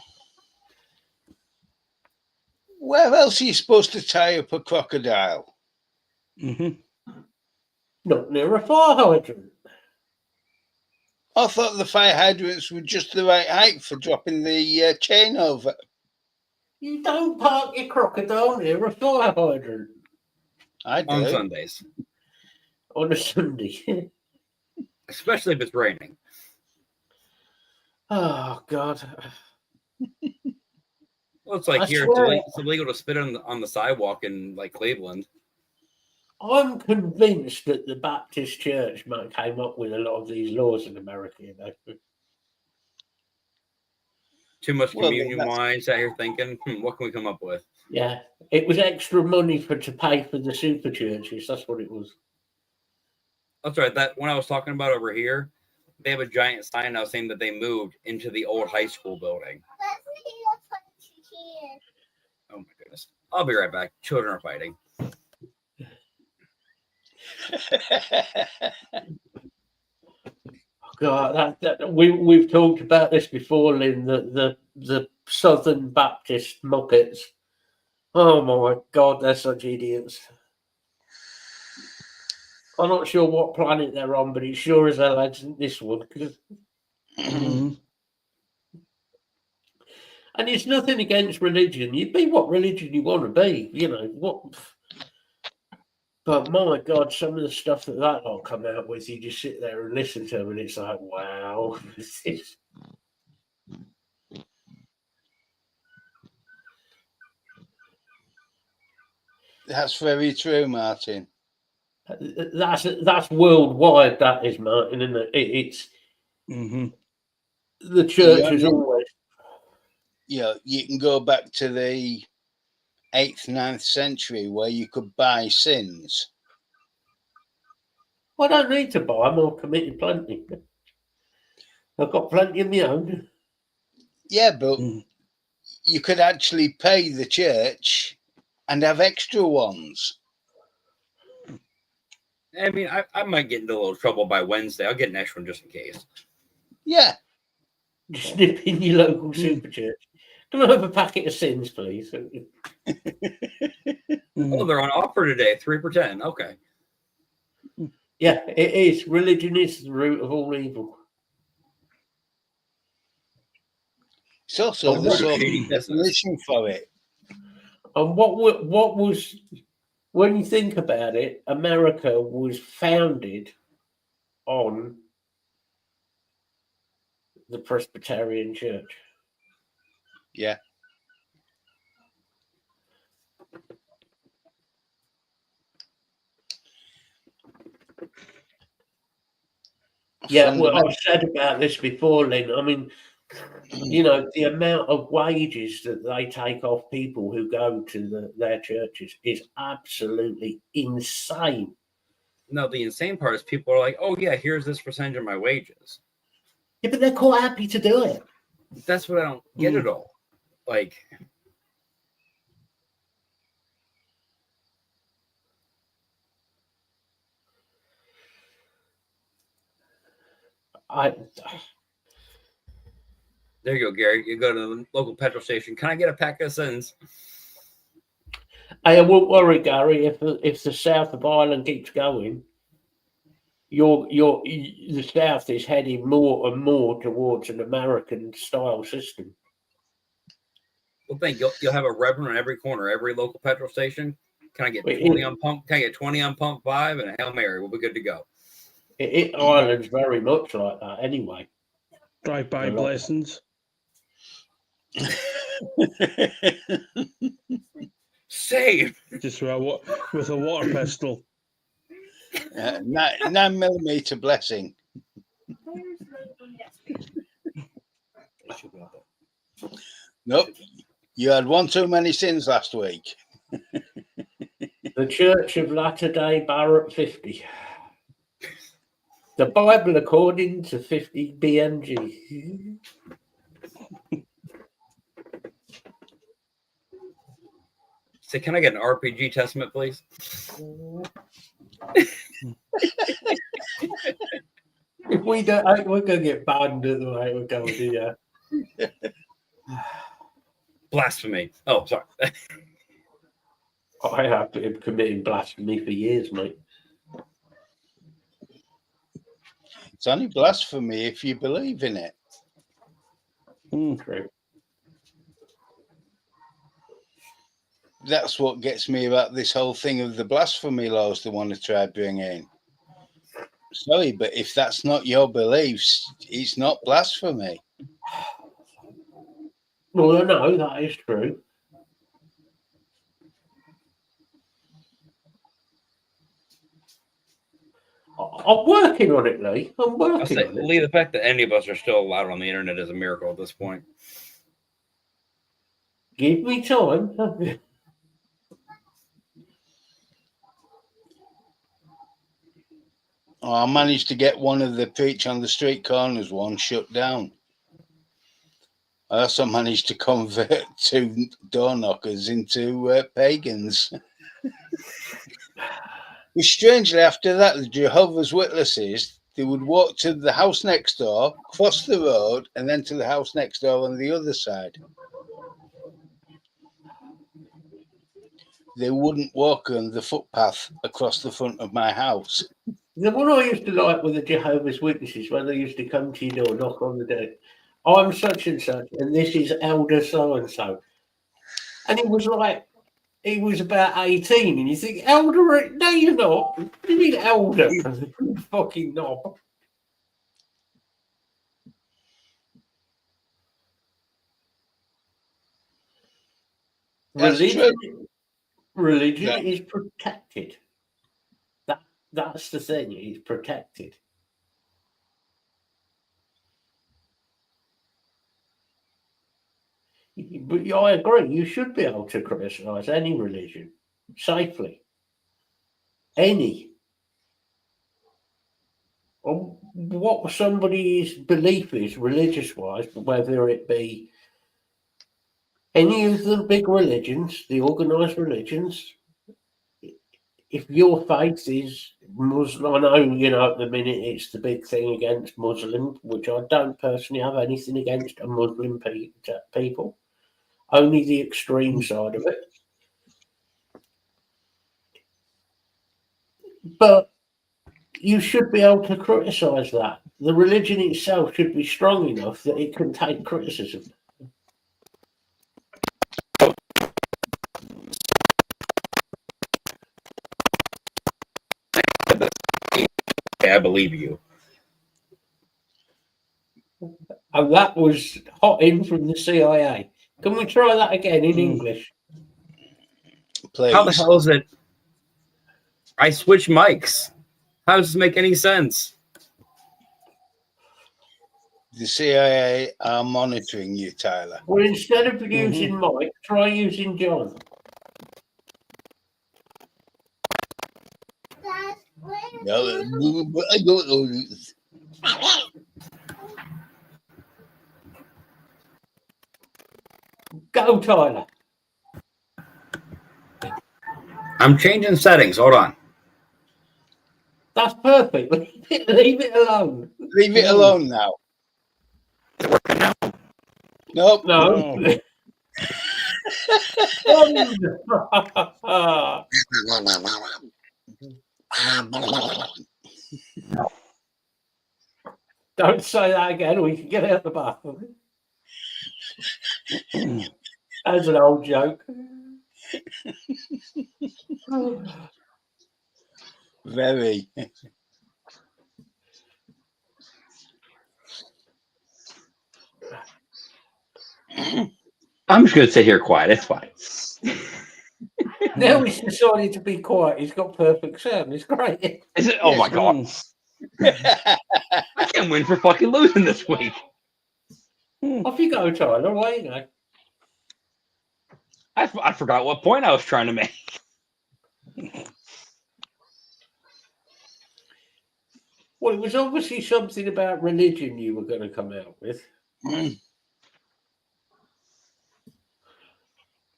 Where else are you supposed to tie up a crocodile? Mm-hmm. Not near a fire hydrant. I thought the fire hydrants were just the right height for dropping the chain over. You don't park your crocodile near a fire hydrant. I do. On Sundays. On a Sunday. Especially if it's raining. Oh, God. Well, it's like it's illegal to spit on the sidewalk in like Cleveland. I'm convinced that the Baptist Church came up with a lot of these laws in America. Too much communion wine. Sat here thinking, what can we come up with? Yeah, it was extra money to pay for the super churches. That's what it was. That's right. That when I was talking about over here, they have a giant sign now saying that they moved into the old high school building. Oh my goodness! I'll be right back. Children are fighting. God, we've talked about this before, Lynn. The Southern Baptist muppets. Oh my God, they're such idiots. I'm not sure what planet they're on, but it sure as hell isn't this one. And And it's nothing against religion. You be what religion you want to be, you know. What? But my God, some of the stuff that lot come out with, you just sit there and listen to them, and it's like, wow. That's very true, Martin. That's worldwide. That is, Martin, isn't it? It's the church is always. You can go back to the 8th, 9th century where you could buy sins. Well, I don't need to buy them. I've committed plenty. I've got plenty of my own. Yeah, but you could actually pay the church and have extra ones. I mean, I might get into a little trouble by Wednesday. I'll get an extra one just in case. Yeah. Just nip in your local super church. Can I have a packet of sins, please? Oh, they're on offer today, 3 for $10. Okay. Yeah, it is. Religion is the root of all evil. It's also the sort of business. definition for it. And what was, when you think about it, America was founded on the Presbyterian Church. Yeah. Yeah, well, I've said about this before, Lynn. I mean, you know, the amount of wages that they take off people who go to their churches is absolutely insane. No, the insane part is people are like, oh, yeah, here's this percentage of my wages. Yeah, but they're quite happy to do it. That's what I don't get at all. Like, there you go, Gary. You go to the local petrol station. Can I get a pack of sins? I won't worry, Gary. If the south of Ireland keeps going, the south is heading more and more towards an American style system. Well, you'll have a reverend on every corner, every local petrol station. Can I get 20 on pump? Can I get 20 on pump 5 and a Hail Mary? We'll be good to go. Ireland's very much like that, anyway. Drive-by blessings. Save. Just with a water pistol. 9mm blessing. Nope. You had one too many sins last week. The Church of Latter-day Barrett 50. The Bible according to 50 BMG. So can I get an RPG Testament, please? If we don't, we're going to get banned at the way we're going, yeah. Blasphemy. Oh, sorry. I have been committing blasphemy for years, mate. It's only blasphemy if you believe in it. True. That's what gets me about this whole thing of the blasphemy laws they want to try bring in. Sorry, but if that's not your beliefs, it's not blasphemy. Well, no, that is true. I'm working on it, Lee. I'm working on it. Lee, the fact that any of us are still allowed on the internet is a miracle at this point. Give me time. I managed to get one of the Preach on the Street Corners one shut down. I also managed to convert 2 door knockers into pagans. But strangely, after that, the Jehovah's Witnesses, they would walk to the house next door, cross the road, and then to the house next door on the other side. They wouldn't walk on the footpath across the front of my house. The one I used to like with the Jehovah's Witnesses, when they used to come to your door, knock on the door, I'm such and such, and this is elder so and so. And he was about 18, and you think, elder? No, you're not. What do you mean, elder? You fucking knob. That's Religion Yeah. is protected. That's the thing. It's protected. But yeah, I agree. You should be able to criticise any religion safely. Any. Or what somebody's belief is, religious-wise, whether it be any of the big religions, the organised religions. If your faith is Muslim, I know, you know, at the minute it's the big thing against Muslims, which I don't personally have anything against a Muslim people, only the extreme side of it. But you should be able to criticise that. The religion itself should be strong enough that it can take criticism. Okay, I believe you. And that was hot in from the CIA. Can we try that again in English? Please. How the hell is it? I switched mics. How does this make any sense? The CIA are monitoring you, Tyler. Well, instead of using Mike, try using John. Go, Tyler. I'm changing settings. Hold on. That's perfect. Leave it alone. Leave it alone now. Nope. No. Don't say that again, or you can get out the bathroom. That's an old joke. Very. I'm just going to sit here quiet. It's fine. Now he's decided to be quiet. He's got perfect sound. It's great. Is it? Oh my god! I can't win for fucking losing this week. Off you go, Tyler. Away you go. I forgot what point I was trying to make. Well, it was obviously something about religion you were going to come out with.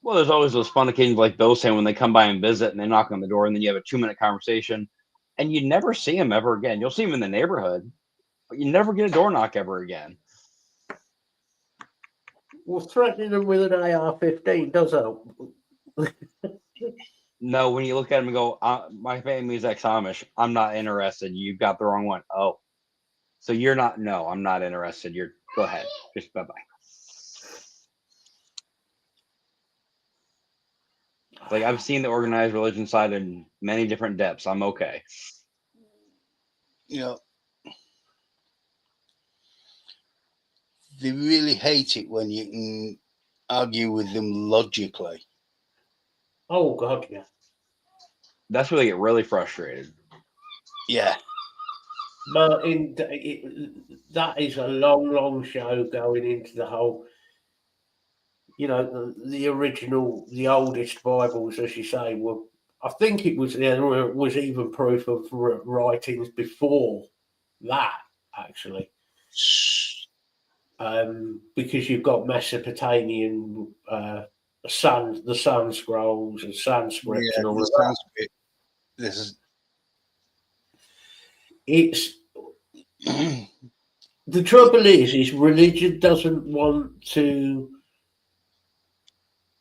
Well, there's always those fun occasions like Bill saying when they come by and visit and they knock on the door and then you have a 2-minute conversation and you never see them ever again. You'll see them in the neighborhood, but you never get a door knock ever again. Well, threatening them with an AR-15 does help. No, when you look at them and go, my family is ex-Amish. I'm not interested. You've got the wrong one. Oh, so you're not? No, I'm not interested. Go ahead. Just bye-bye. Like I've seen the organized religion side in many different depths. I'm okay. You know, they really hate it when you can argue with them logically. Oh, God, yeah. That's where they get really frustrated. Yeah. Martin, that is a long, long show going into the whole, you know, the original, the oldest Bibles, as you say, were, I think it was, there was even proof of writings before that, actually. Because you've got Mesopotamian, the Sun scrolls and Sanskrit and all of that. This is It's the trouble is religion doesn't want to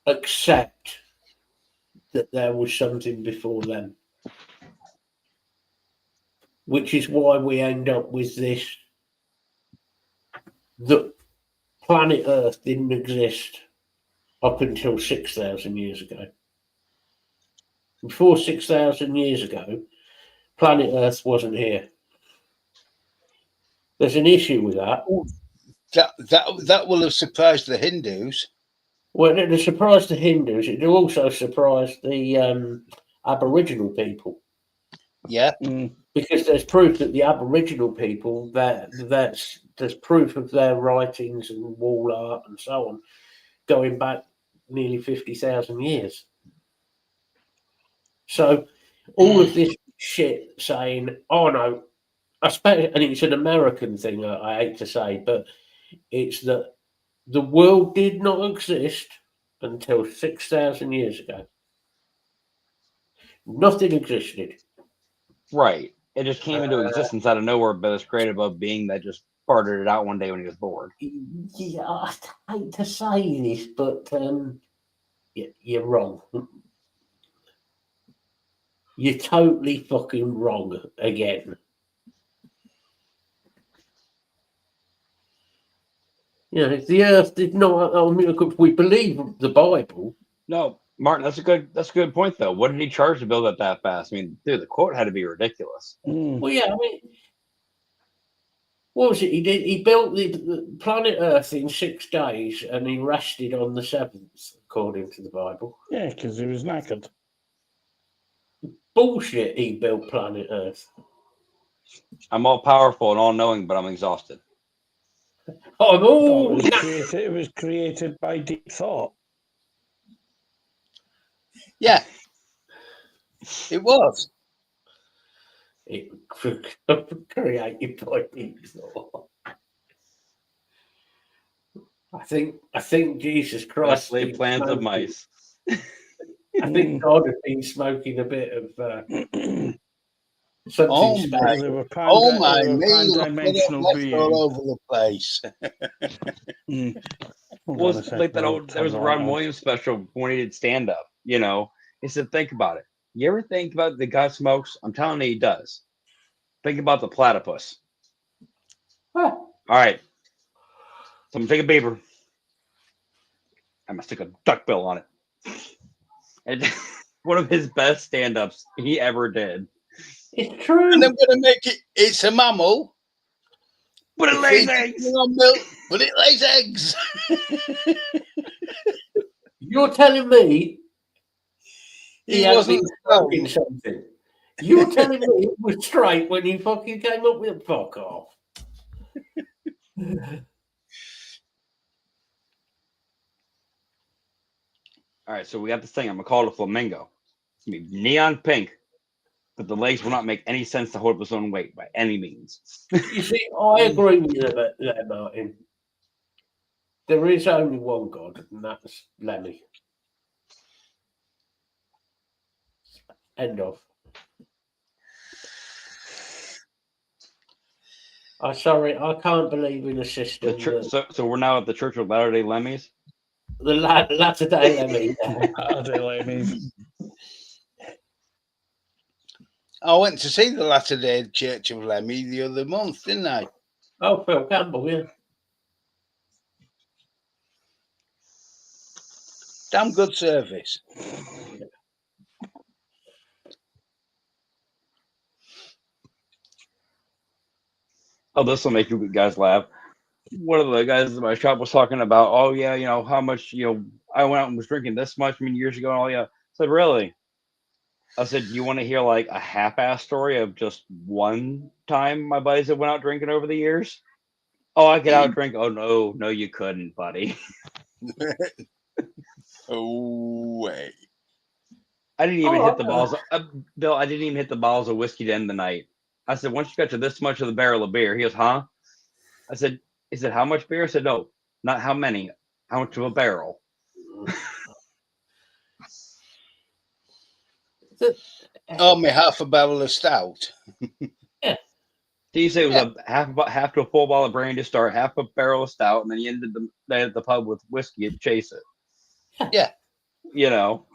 accept that there was something before them, which is why we end up with this. planet Earth didn't exist up until 6,000 years ago. Before 6,000 years ago, planet Earth wasn't here. There's an issue with that. That will have surprised the Hindus. Well, it surprised the Hindus. It also surprised the Aboriginal people. Yeah. Because there's proof that the Aboriginal people, there's proof of their writings and wall art and so on, going back nearly 50,000 years. So all of this shit saying, oh no, and it's an American thing, I hate to say, but it's that the world did not exist until 6,000 years ago. Nothing existed. Right. It just came into existence out of nowhere, but it's created by a being that just farted it out one day when he was bored. Yeah, I hate to say this, but you're wrong. You're totally fucking wrong again. You know, if the Earth did not, I mean, if we believe the Bible. No, Martin, that's a good point though. What did he charge to build it that fast? I mean, dude, the quote had to be ridiculous. Well, yeah, I mean, what was it? He built the planet Earth in 6 days, and he rested on the 7th, according to the Bible. Yeah, because he was knackered. Bullshit. He built planet Earth. I'm all powerful and all knowing, but I'm exhausted. Oh, It was created by deep thought. Yeah. It was. It created by deep thought. I think Jesus Christ. Best laid plans of mice. I think God had been smoking a bit of something Oh special. my me! Pan-dimensional being. All over the place. Well, it's like there was a Ron Williams special when he did stand up. You know, he said, "Think about it. You ever think about the guy smokes? I'm telling you, he does. Think about the platypus. Huh. All right, so I'm gonna take a beaver. I'm gonna stick a duckbill on it." And one of his best stand-ups he ever did. It's true. And I'm going to make it. It's a mammal. But it lays eggs. Milk, but it lays eggs. You're telling me He has wasn't been smoking something. You're telling me it was straight when he fucking came up with a fuck off. All right, so we got this thing. I'm gonna call it a flamingo. It's gonna be neon pink, but the legs will not make any sense to hold up its own weight by any means. You see, I agree with you there, Martin. There is only one God, and that's Lemmy. End of. I'm sorry, I can't believe in a system. So we're now at the Church of Latter-day Lemmies. The Latter-day Lemmy. I went to see the Latter-day Church of Lemmy the other month, didn't I? Oh, Phil Campbell, yeah. Damn good service. Oh, this will make you guys laugh. One of the guys in my shop was talking about, oh yeah, you know how much, you know, I went out and was drinking this much years ago and all. Yeah, I said, really? I said, you want to hear like a half-ass story of just one time my buddies that went out drinking over the years? Oh, I get out drink. Oh no, you couldn't, buddy. Oh way. I didn't even hit the balls. Bill, I didn't even hit the bottles of whiskey to end the night. I said, once you got to this much of the barrel of beer, he goes, huh? I said, he said, how much beer? I said, no, not how many, how much of a barrel. Oh, me half a barrel of stout. Yeah. Did you say it was a half to a full bottle of brandy to start, half a barrel of stout, and then you ended the pub with whiskey to chase it? Yeah. You know,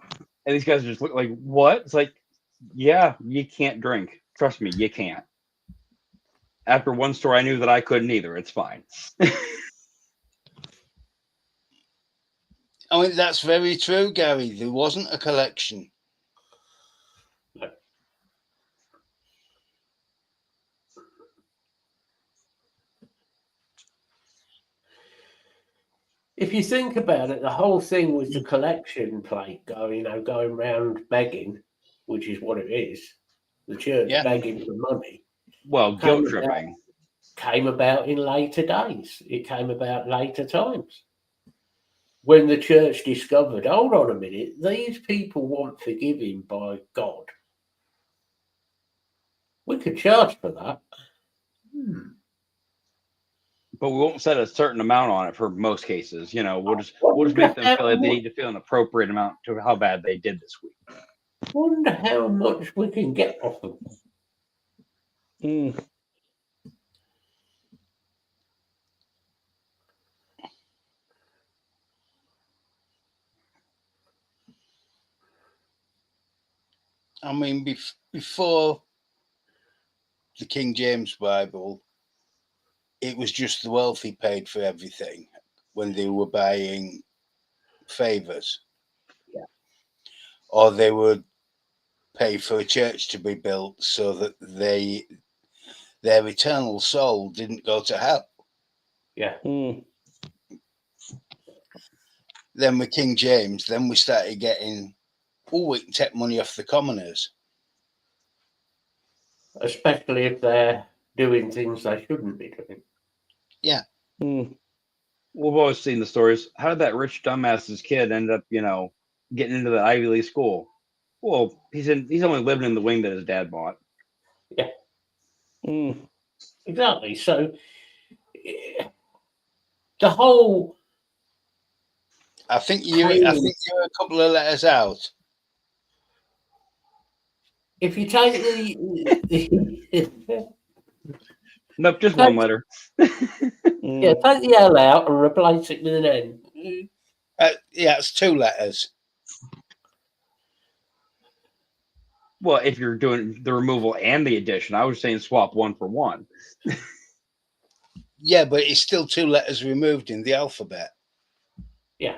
and these guys just look like, what? It's like, yeah, you can't drink. Trust me, you can't. After one story, I knew that I couldn't either. It's fine. I mean, that's very true, Gary. There wasn't a collection. If you think about it, the whole thing was the collection plate going round begging, which is what it is. The church Yeah. begging for money Well, guilt tripping. came about in later days. It came about later times. When the church discovered, hold on a minute, these people want forgiving by God. We could charge for that. But we won't set a certain amount on it for most cases. You know, we'll just make them feel like they need to feel an appropriate amount to how bad they did this week. Wonder how much we can get off them. Mm. I mean, before the King James Bible, it was just the wealthy paid for everything when they were buying favors. Yeah. Or they would pay for a church to be built so that their eternal soul didn't go to hell. Yeah. Mm. Then with King James, then we started getting, we can take money off the commoners. Especially if they're doing things they shouldn't be doing. Yeah. Mm. We've always seen the stories. How did that rich dumbass's kid end up, getting into the Ivy League school? Well, he's only living in the wing that his dad bought. Yeah. Mm. Exactly. So the whole I think you're a couple of letters out. if you take the Nope, just one letter. yeah, take the L out and replace it with an N. Yeah, it's 2 letters. Well, if you're doing the removal and the addition, I was saying swap 1 for 1. Yeah, but it's still 2 letters removed in the alphabet. Yeah.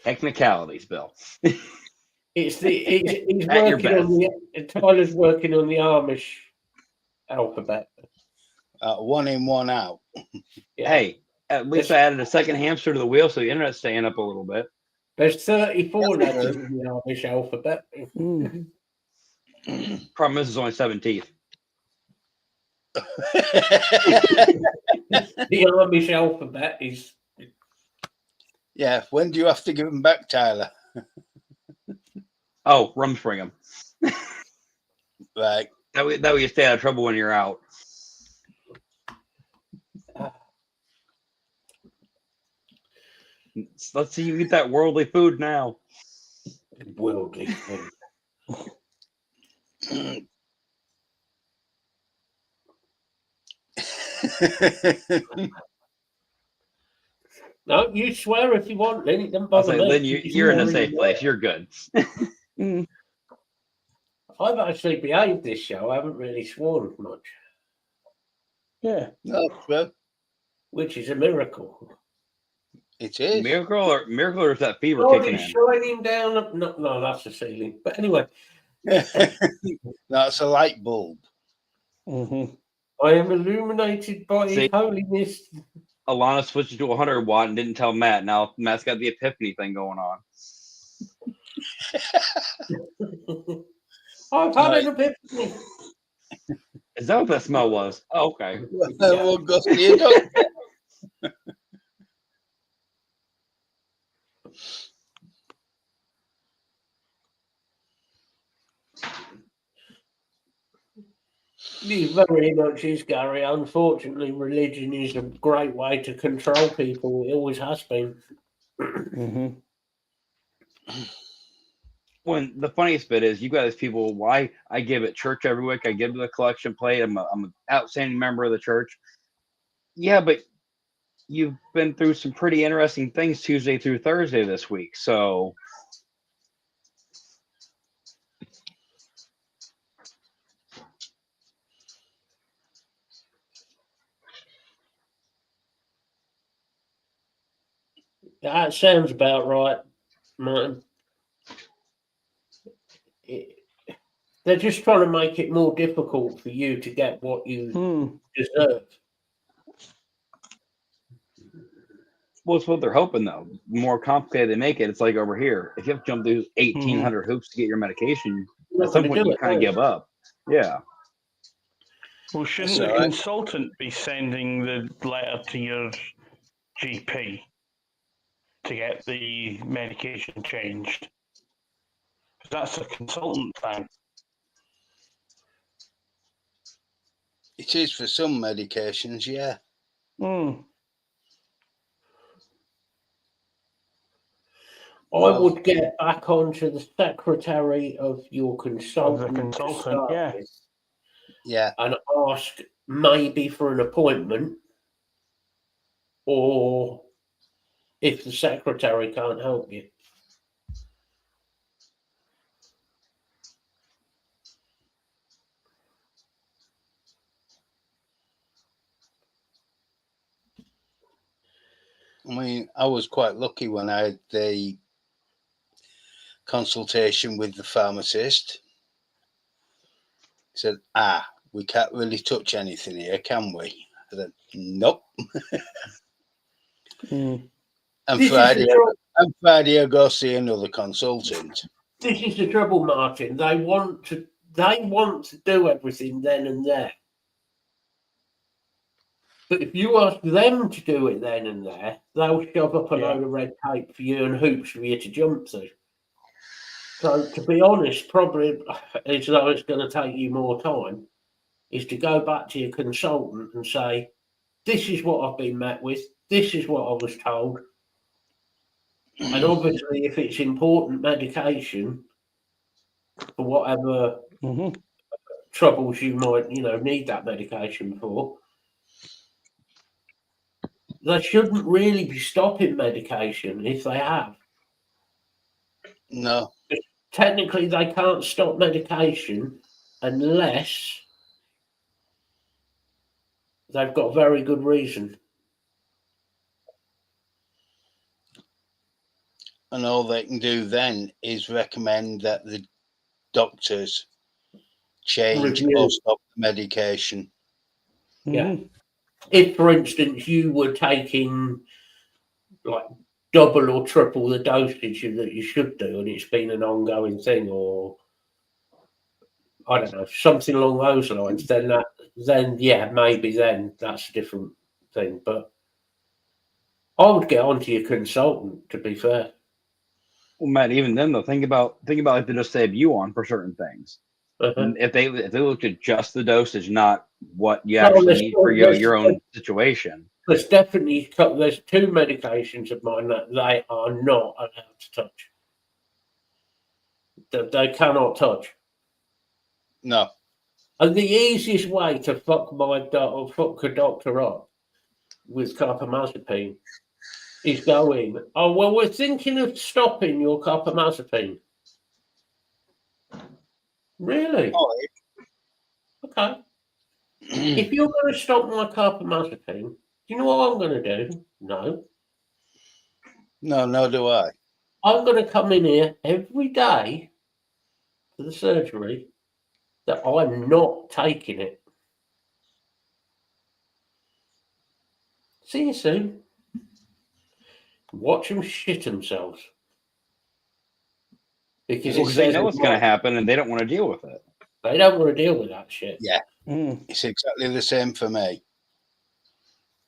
Technicalities, Bill. He's At your working on Tyler's working on the Amish alphabet. 1 in, 1 out. Yeah. Hey, at least I added a second hamster to the wheel, so the internet's staying up a little bit. There's 34 letters in the Amish alphabet. Mm. Problem is, there's only 7 teeth. The Amish alphabet is. Yeah, when do you have to give them back, Tyler? Oh, Rumspringa. Right. That way you stay out of trouble when you're out. Let's see you eat that worldly food now. Worldly food. No, you swear if you want, Lynn. It doesn't I'll bother say, me. Lynn, you're in a safe place. You're good. Mm. I've actually behaved this show. I haven't really sworn much, Yeah. No, bro. which is a miracle. It is. Miracle or is that fever God kicking is in? shining down. No, that's the ceiling. But anyway, That's a light bulb. Mm-hmm. I am illuminated by His See? holiness. Alana switched it to 100 watt and didn't tell Matt. Now Matt's got the epiphany thing going on. I've had an epiphany. Is that what that smell was? Oh, okay. We'll go see a doctor. It very much is, Gary. Unfortunately, religion is a great way to control people. It always has been. Mm-hmm. When the funniest bit is, you guys people, why I give at church every week, I give the collection plate. I'm an outstanding member of the church. Yeah, but you've been through some pretty interesting things Tuesday through Thursday this week. So That sounds about right, Martin. They're just trying to make it more difficult for you to get what you Hmm. deserve. Well, it's what they're hoping, though. The more complicated they make it, it's like over here. If you have to jump through 1,800 hoops to get your medication, You're at some not point gonna you do kind of it, give up. Yeah. Well, shouldn't So the I- consultant be sending the letter to your GP to get the medication changed? 'Cause that's a consultant thing. It is for some medications, yeah. Hmm. I would get back onto the secretary of your Of consultant, the to consultant, start yeah. with Yeah. and ask maybe for an appointment, or if the secretary can't help you. I mean, I was quite lucky when I had the consultation with the pharmacist. He said, we can't really touch anything here, can we? I said, nope. Hmm. And This is the Friday I go see another consultant. This is the trouble, Martin. They want to do everything then and there. But if you ask them to do it then and there, they'll shove up a Yeah. load of red tape for you and hoops for you to jump through. So, to be honest, probably as though it's going to take you more time, is to go back to your consultant and say, "This is what I've been met with. This is what I was told." And obviously, if it's important medication for whatever Hmm. troubles you might, need that medication for, they shouldn't really be stopping medication if they have. No. Technically, they can't stop medication unless they've got very good reason. And all they can do then is recommend that the doctors change Review. or stop the medication. Yeah. If, for instance, you were taking like double or triple the dosage that you should do, and it's been an ongoing thing, or I don't know, something along those lines, then yeah, maybe then that's a different thing. But I would get onto your consultant, to be fair. Well, Matt, even then though, think about like they just save you on for certain things. Uh-huh. If they looked at just the dosage, not what you No, actually there's- need for there's- your own situation. There's two medications of mine that they are not allowed to touch. That they cannot touch. No. And the easiest way to fuck a doctor up with carbamazepine is going, "Oh, well, we're thinking of stopping your carbamazepine." Really? Oh, Okay. If you're going to stop my carbamazepine, do you know what I'm going to do? No. no, do I. I'm going to come in here every day to the surgery that I'm not taking it. See you soon. Watch them shit themselves. Because Because they know what's going to happen and they don't want to deal with it. They don't want to deal with that shit. Yeah. Mm. It's exactly the same for me.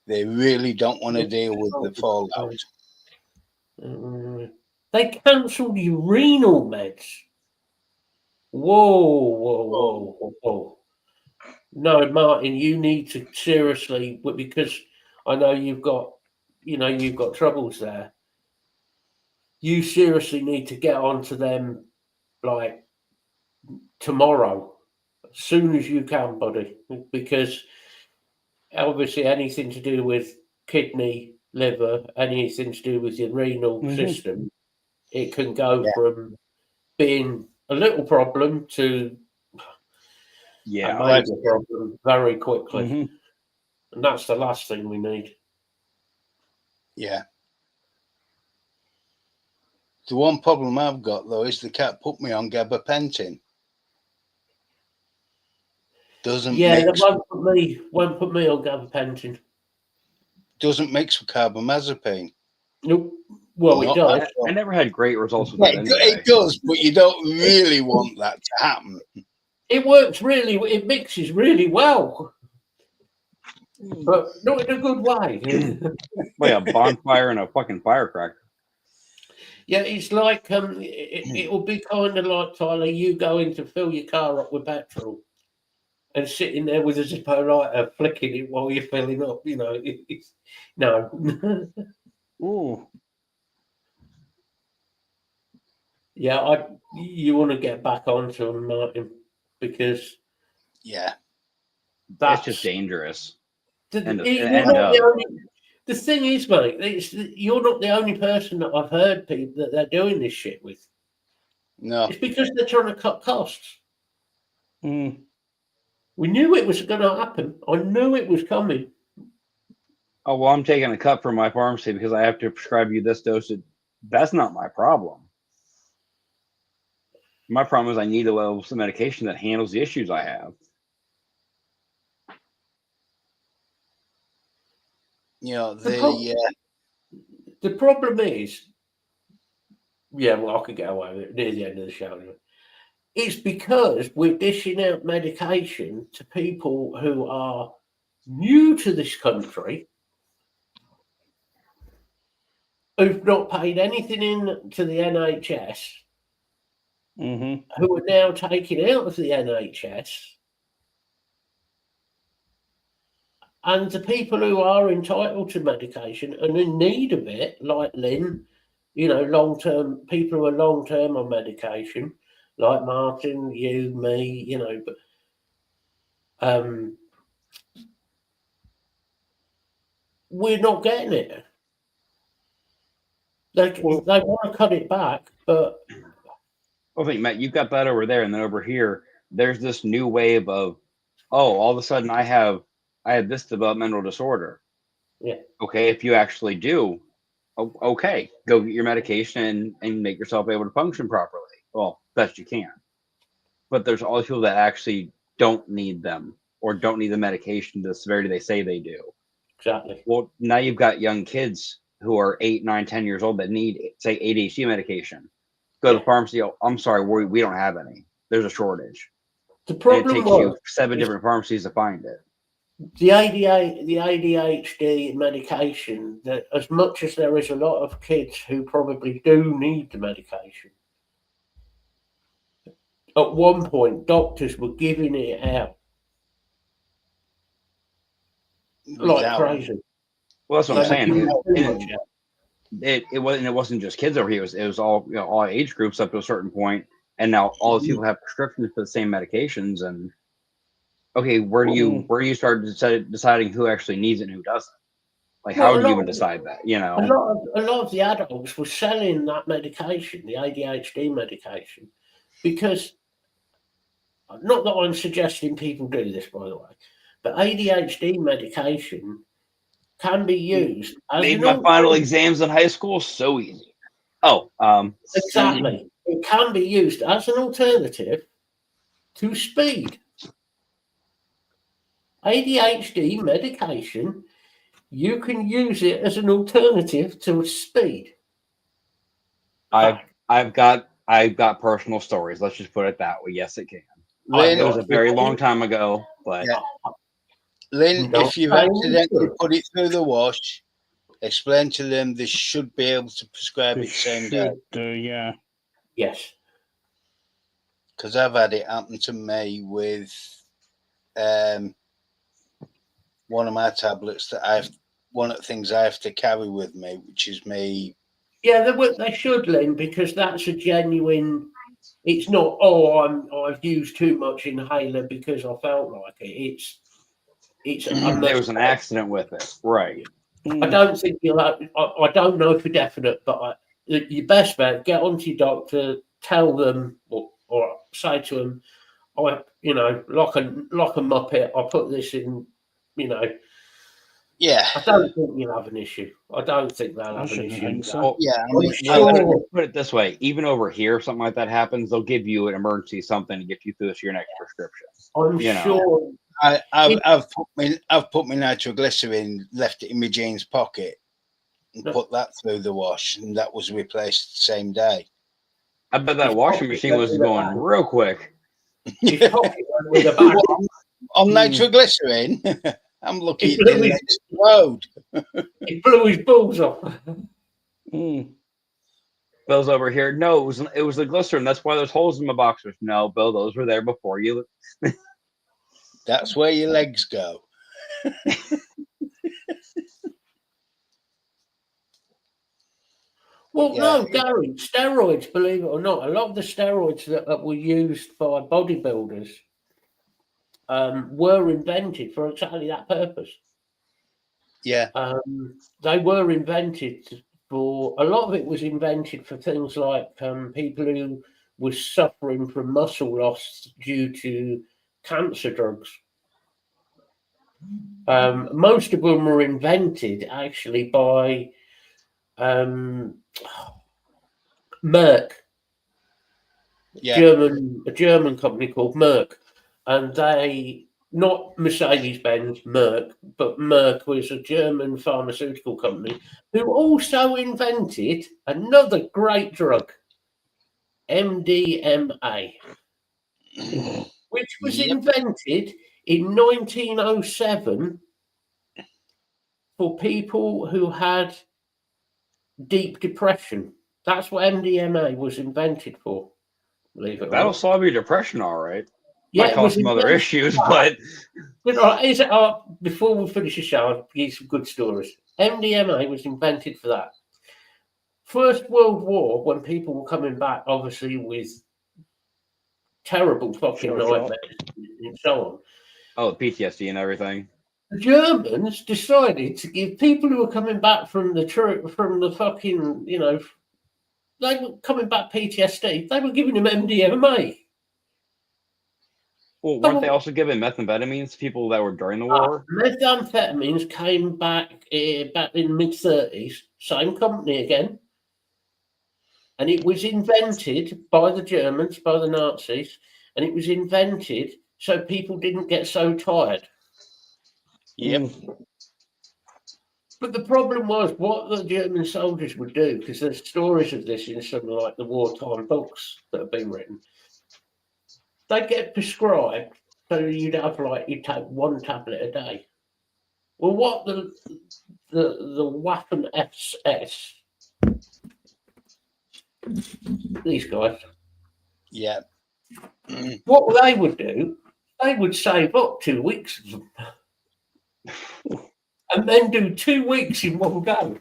They really don't want to deal with the fallout. They cancelled your renal meds. Whoa. No, Martin, you need to seriously, because I know you've got troubles there. You seriously need to get onto them like tomorrow, as soon as you can, buddy, because obviously anything to do with kidney, liver, anything to do with your renal system, it can go from being a little problem to a major problem very quickly. Mm-hmm. And that's the last thing we need. Yeah. The one problem I've got though is they can't put me on gabapentin. Doesn't Yeah, mix. that won't put me on gabapentin. Doesn't mix with carbamazepine. Nope. Well, it Not does. at all. I never had great results with Yeah, that it anyway. does, but you don't really want that to happen. It works really. It mixes really well, but not in a good way. Like a bonfire and a fucking firecracker. Yeah, it's like it will be kind of like, Tyler, you going to fill your car up with petrol and sitting there with a Zippo lighter flicking it while you're filling up. You know, no. Oh, Yeah, you want to get back onto them, Martin, because Yeah. that's It's just dangerous. the, end you're of. not the only. The thing is, mate, you're not the only person that I've heard people that they're doing this shit with. No. It's because they're trying to cut costs. mm. We knew it was going to happen. I knew it was coming. Oh, well, I'm taking a cut from my pharmacy because I have to prescribe you this dosage. That's not my problem. My problem is I need a level of medication that handles the issues I have. You know, The problem is, yeah, well, I could get away with it near the end of the show. Anyway. It's because we're dishing out medication to people who are new to this country, who've not paid anything in to the NHS, who are now taken out of the NHS, and the people who are entitled to medication and in need of it, like Lynn, you know, long-term people who are long-term on medication, like Martin, you, me, you know, but we're not getting it. They want to cut it back, but I think, Matt, you've got that over there, and then over here, there's this new wave of, oh, all of a sudden I have this developmental disorder. Yeah. Okay, if you actually do, okay, go get your medication and make yourself able to function properly. Well, best you can. But there's all these people that actually don't need them or don't need the medication to the severity they say they do. Exactly. Well, now you've got young kids who are 8, 9, 10 years old that need, say, ADHD medication. Go to the pharmacy. Oh, I'm sorry, we don't have any. There's a shortage. The problem and it takes you 7 different pharmacies to find it. The ADHD medication, that as much as there is a lot of kids who probably do need the medication, at one point doctors were giving it out like crazy. Well, that's what I'm saying. It wasn't just kids over here. It was all, all age groups up to a certain point, and now all these people have prescriptions for the same medications. And okay, where do you start deciding who actually needs it and who doesn't? Like, how do you even decide that? You know, a lot of the adults were selling that medication, the ADHD medication, because not that I'm suggesting people do this, by the way, but ADHD medication can be used. Made my final exams in high school so easy. Exactly. It can be used as an alternative to speed. ADHD medication, you can use it as an alternative to speed. I've got personal stories. Let's just put it that way. Yes, it can. It was a very long time ago, but Lynn, if you've accidentally put it through the wash, explain to them they should be able to prescribe it same day. Yeah. Yes. Because I've had it happen to me with one of my tablets that one of the things I have to carry with me, which is me. Yeah, they should, Lynn, because that's a genuine. It's not. I've used too much inhaler because I felt like it. There was an accident with it, right? I don't think you'll have. I don't know for definite, but your best bet, get onto your doctor, tell them or say to them, like a muppet, I put this in, Yeah, I don't think you'll have an issue. I don't think they'll I have an shouldn't issue. think with so. that. Well, yeah. I I'm mean, sure. put it this way: even over here, if something like that happens, they'll give you an emergency something to get you through to your next prescription. I'm You know. sure. I've put my nitroglycerin, left it in my jeans pocket, and No. put that through the wash, and that was replaced the same day. I bet that His washing pocket machine went was with a going bag. real quick. His pocket went with a bag. On Hmm. nitroglycerin, I'm lucky It it blew didn't his- explode. He blew his balls off. Mm. Bill's over here. No, it was the glycerin. That's why there's holes in my boxers. No, Bill, those were there before you. That's where your legs go. Well, Yeah. no, Gary, steroids, believe it or not, a lot of the steroids that were used by bodybuilders were invented for exactly that purpose. Yeah, They were invented for, a lot of it was invented for things like people who were suffering from muscle loss due to cancer drugs. Most of them were invented actually by Merck, yeah, a German company called Merck, and they, not Mercedes-Benz, Merck, but Merck was a German pharmaceutical company who also invented another great drug, MDMA, which was Yep. invented in 1907 for people who had deep depression. That's what MDMA was invented for. Believe it or That'll not. solve your depression, all right. Yeah, Might it cause was some other invented. issues, but Before we finish the show, I'll give you some good stories. MDMA was invented for that. First World War, when people were coming back, obviously with terrible fucking Sure, sure. nightmares and so on, oh, PTSD and everything. the Germans decided to give people who were coming back from the fucking, they were coming back PTSD. They were giving them MDMA. Well, weren't they also giving methamphetamines to people that were during the war? Methamphetamines came back back in the mid-30s, same company again. And it was invented by the Germans, by the Nazis, and it was invented so people didn't get so tired. Yep. Mm. But the problem was what the German soldiers would do, because there's stories of this in some like the wartime books that have been written. They'd get prescribed, so you'd take one tablet a day. Well, what the Waffen SS, these guys, Yeah. what they would do, they would save up 2 weeks of them and then do 2 weeks in one go.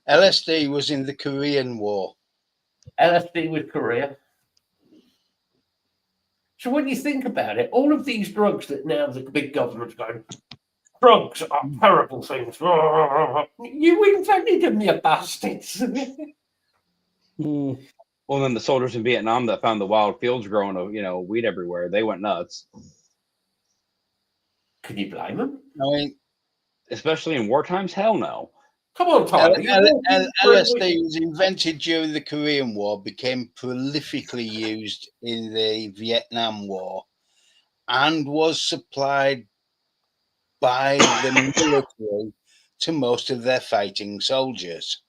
LSD was in the Korean War. LSD with Korea. So when you think about it, all of these drugs that now the big government's going, drugs are terrible things. You invented them, you bastards. Mm. Well, then the soldiers in Vietnam that found the wild fields growing of weed everywhere, they went nuts. Can you blame them? I mean, Especially in war times? Hell no. Come on, Tyler. LSD was invented during the Korean War, became prolifically used in the Vietnam War, and was supplied by the military to most of their fighting soldiers.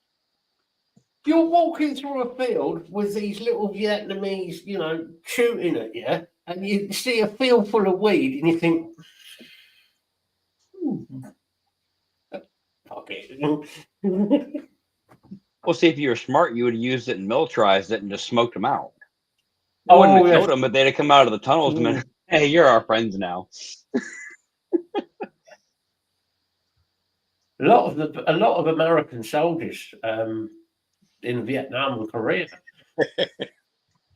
You're walking through a field with these little Vietnamese, shooting at you, and you see a field full of weed, and you think, fuck it. Well, see, if you were smart, you would have used it and militarized it and just smoked them out. I wouldn't have killed them, but they'd have come out of the tunnels and been, hey, you're our friends now. A lot of American soldiers in Vietnam and Korea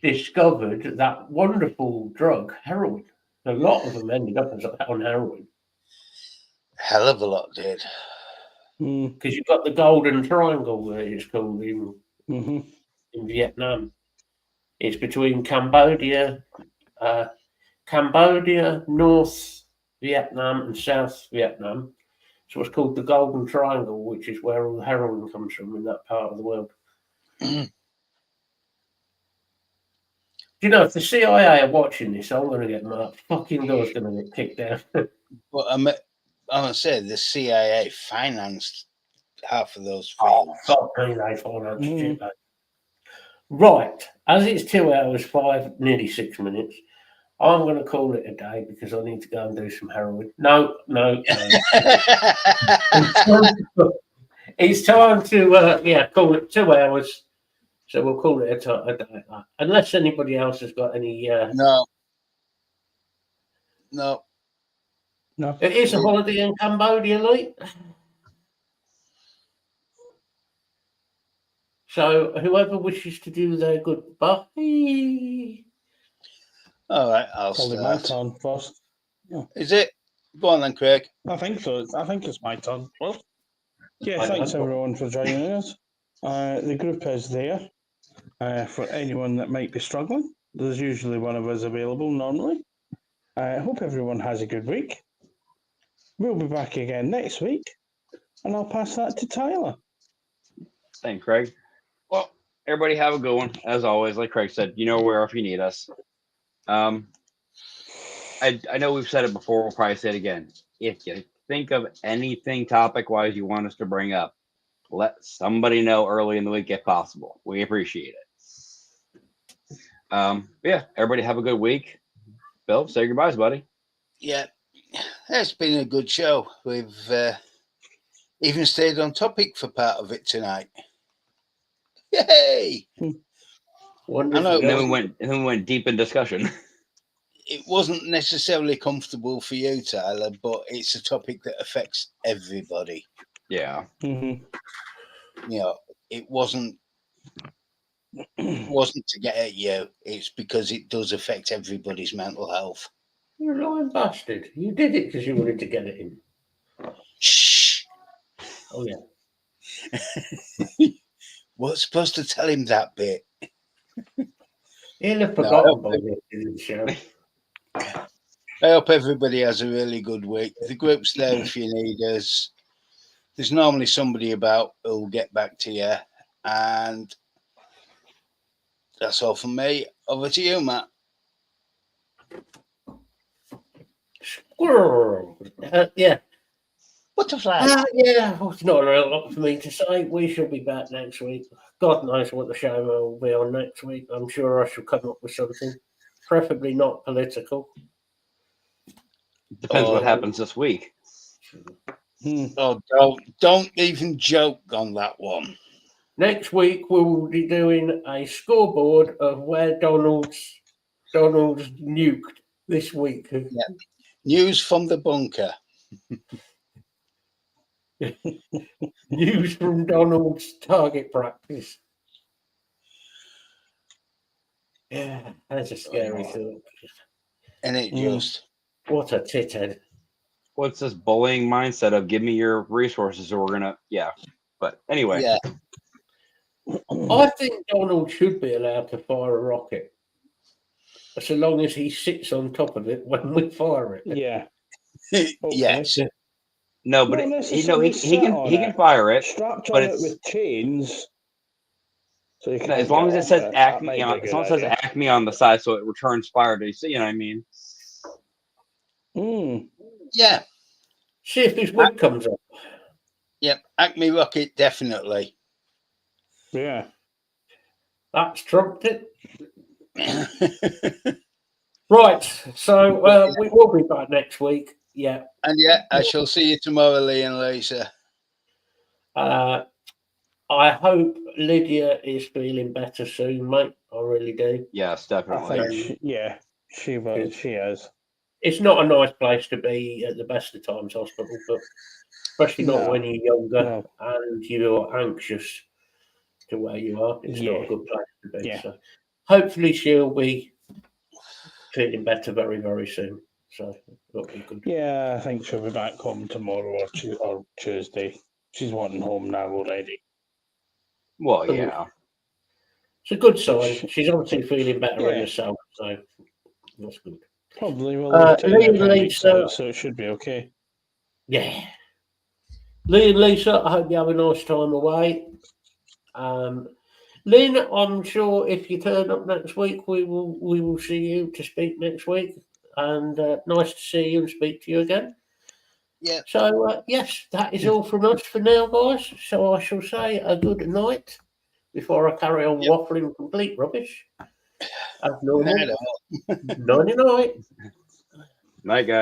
discovered that wonderful drug, heroin. A lot of them ended up on heroin. Hell of a lot did. Because you've got the Golden Triangle, it's called in Vietnam. It's between Cambodia, North Vietnam, and South Vietnam. It's what's called the Golden Triangle, which is where all the heroin comes from in that part of the world. You know, if the CIA are watching this, I'm going to get my fucking door's going to get kicked down. But I'm going to say the CIA financed half of those films. Fuck me, they financed shit, mate. Right, as it's 2 hours, nearly 6 minutes, I'm going to call it a day because I need to go and do some heroin. No. It's time to, call it 2 hours. So we'll call it a day. Unless anybody else has got any... No. It is a holiday in Cambodia, Lee. So whoever wishes to do their goodbye. All right, I'll Probably my start. turn first. Is it? Go on then, Craig. I think so. I think it's my turn. Well, yeah, I thanks don't know. everyone for joining us. The group is there for anyone that might be struggling. There's usually one of us available normally. I hope everyone has a good week. We'll be back again next week, and I'll pass that to Tyler. Thanks, Craig. Well, everybody have a good one. As always, like Craig said, you know where if you need us. I know we've said it before. We'll probably say it again. If you think of anything topic-wise you want us to bring up, let somebody know early in the week if possible. We appreciate it. Yeah, everybody have a good week. Bill, say goodbyes, buddy. Yeah, it's been a good show. We've even stayed on topic for part of it tonight. Yay! Wonderful. I know. And then we went deep in discussion. It wasn't necessarily comfortable for you, Tyler, but it's a topic that affects everybody. Yeah. You know, it wasn't to get at you. It's because it does affect everybody's mental health. You're a lying bastard. You did it because you wanted to get it in. Shh! Oh, yeah. We're supposed to tell him that bit. He'll have forgotten by the end of the show. I hope everybody has a really good week. The group's there if you need us. There's normally somebody about who'll get back to you. And that's all from me. Over to you, Matt. Squirrel. Yeah. Butterfly. Yeah, well, it's not a lot for me to say. We shall be back next week. God knows what the show will be on next week. I'm sure I shall come up with something, preferably not political. Depends what happens this week. Oh, don't even joke on that one. Next week we will be doing a scoreboard of where Donald's nuked this week. Yeah. News from the bunker. News from Donald's target practice. Yeah, that's a scary thought. And it just... What a tithead. What's this bullying mindset of give me your resources or we're gonna but anyway. Yeah. I think Donald should be allowed to fire a rocket. So long as he sits on top of it when we fire it. Yeah. Yes. No, but Not he necessarily can fire it. Strapped but on it it's- with chains. So you As long as it says Acme on, on, as long as it says Acme on the side, so it returns fire. Do you see? You know what I mean? Yeah. See if his wig comes up. Yep. Acme Rocket, definitely. Yeah. That's trumped it. Right. So we will be back next week. Yeah. And yeah, I shall see you tomorrow, Lee and Lisa. I hope Lydia is feeling better soon, mate. I really do. Yes, I definitely. think she is. It's not a nice place to be at the best of times, hospital, but especially not No. when you're younger No. and you're anxious to where you are. It's not a good place to be. Yeah. So hopefully she'll be feeling better very, very soon. So that'll be good. Yeah, I think she'll be back home tomorrow or Tuesday. She's wanting home now already. Well, yeah. It's a good sign. She's obviously feeling better in Yeah. herself, so that's good. Probably will. Lee and Lisa, so it should be okay. yeah. Lee and Lisa, I hope you have a nice time away. Lynn, I'm sure if you turn up next week, we will see you to speak next week. And nice to see you and speak to you again. Yeah. So yes, that is all from us for now, guys. So I shall say a good night before I carry on waffling complete rubbish. As normal. Night all. Nighty night. Night, guys.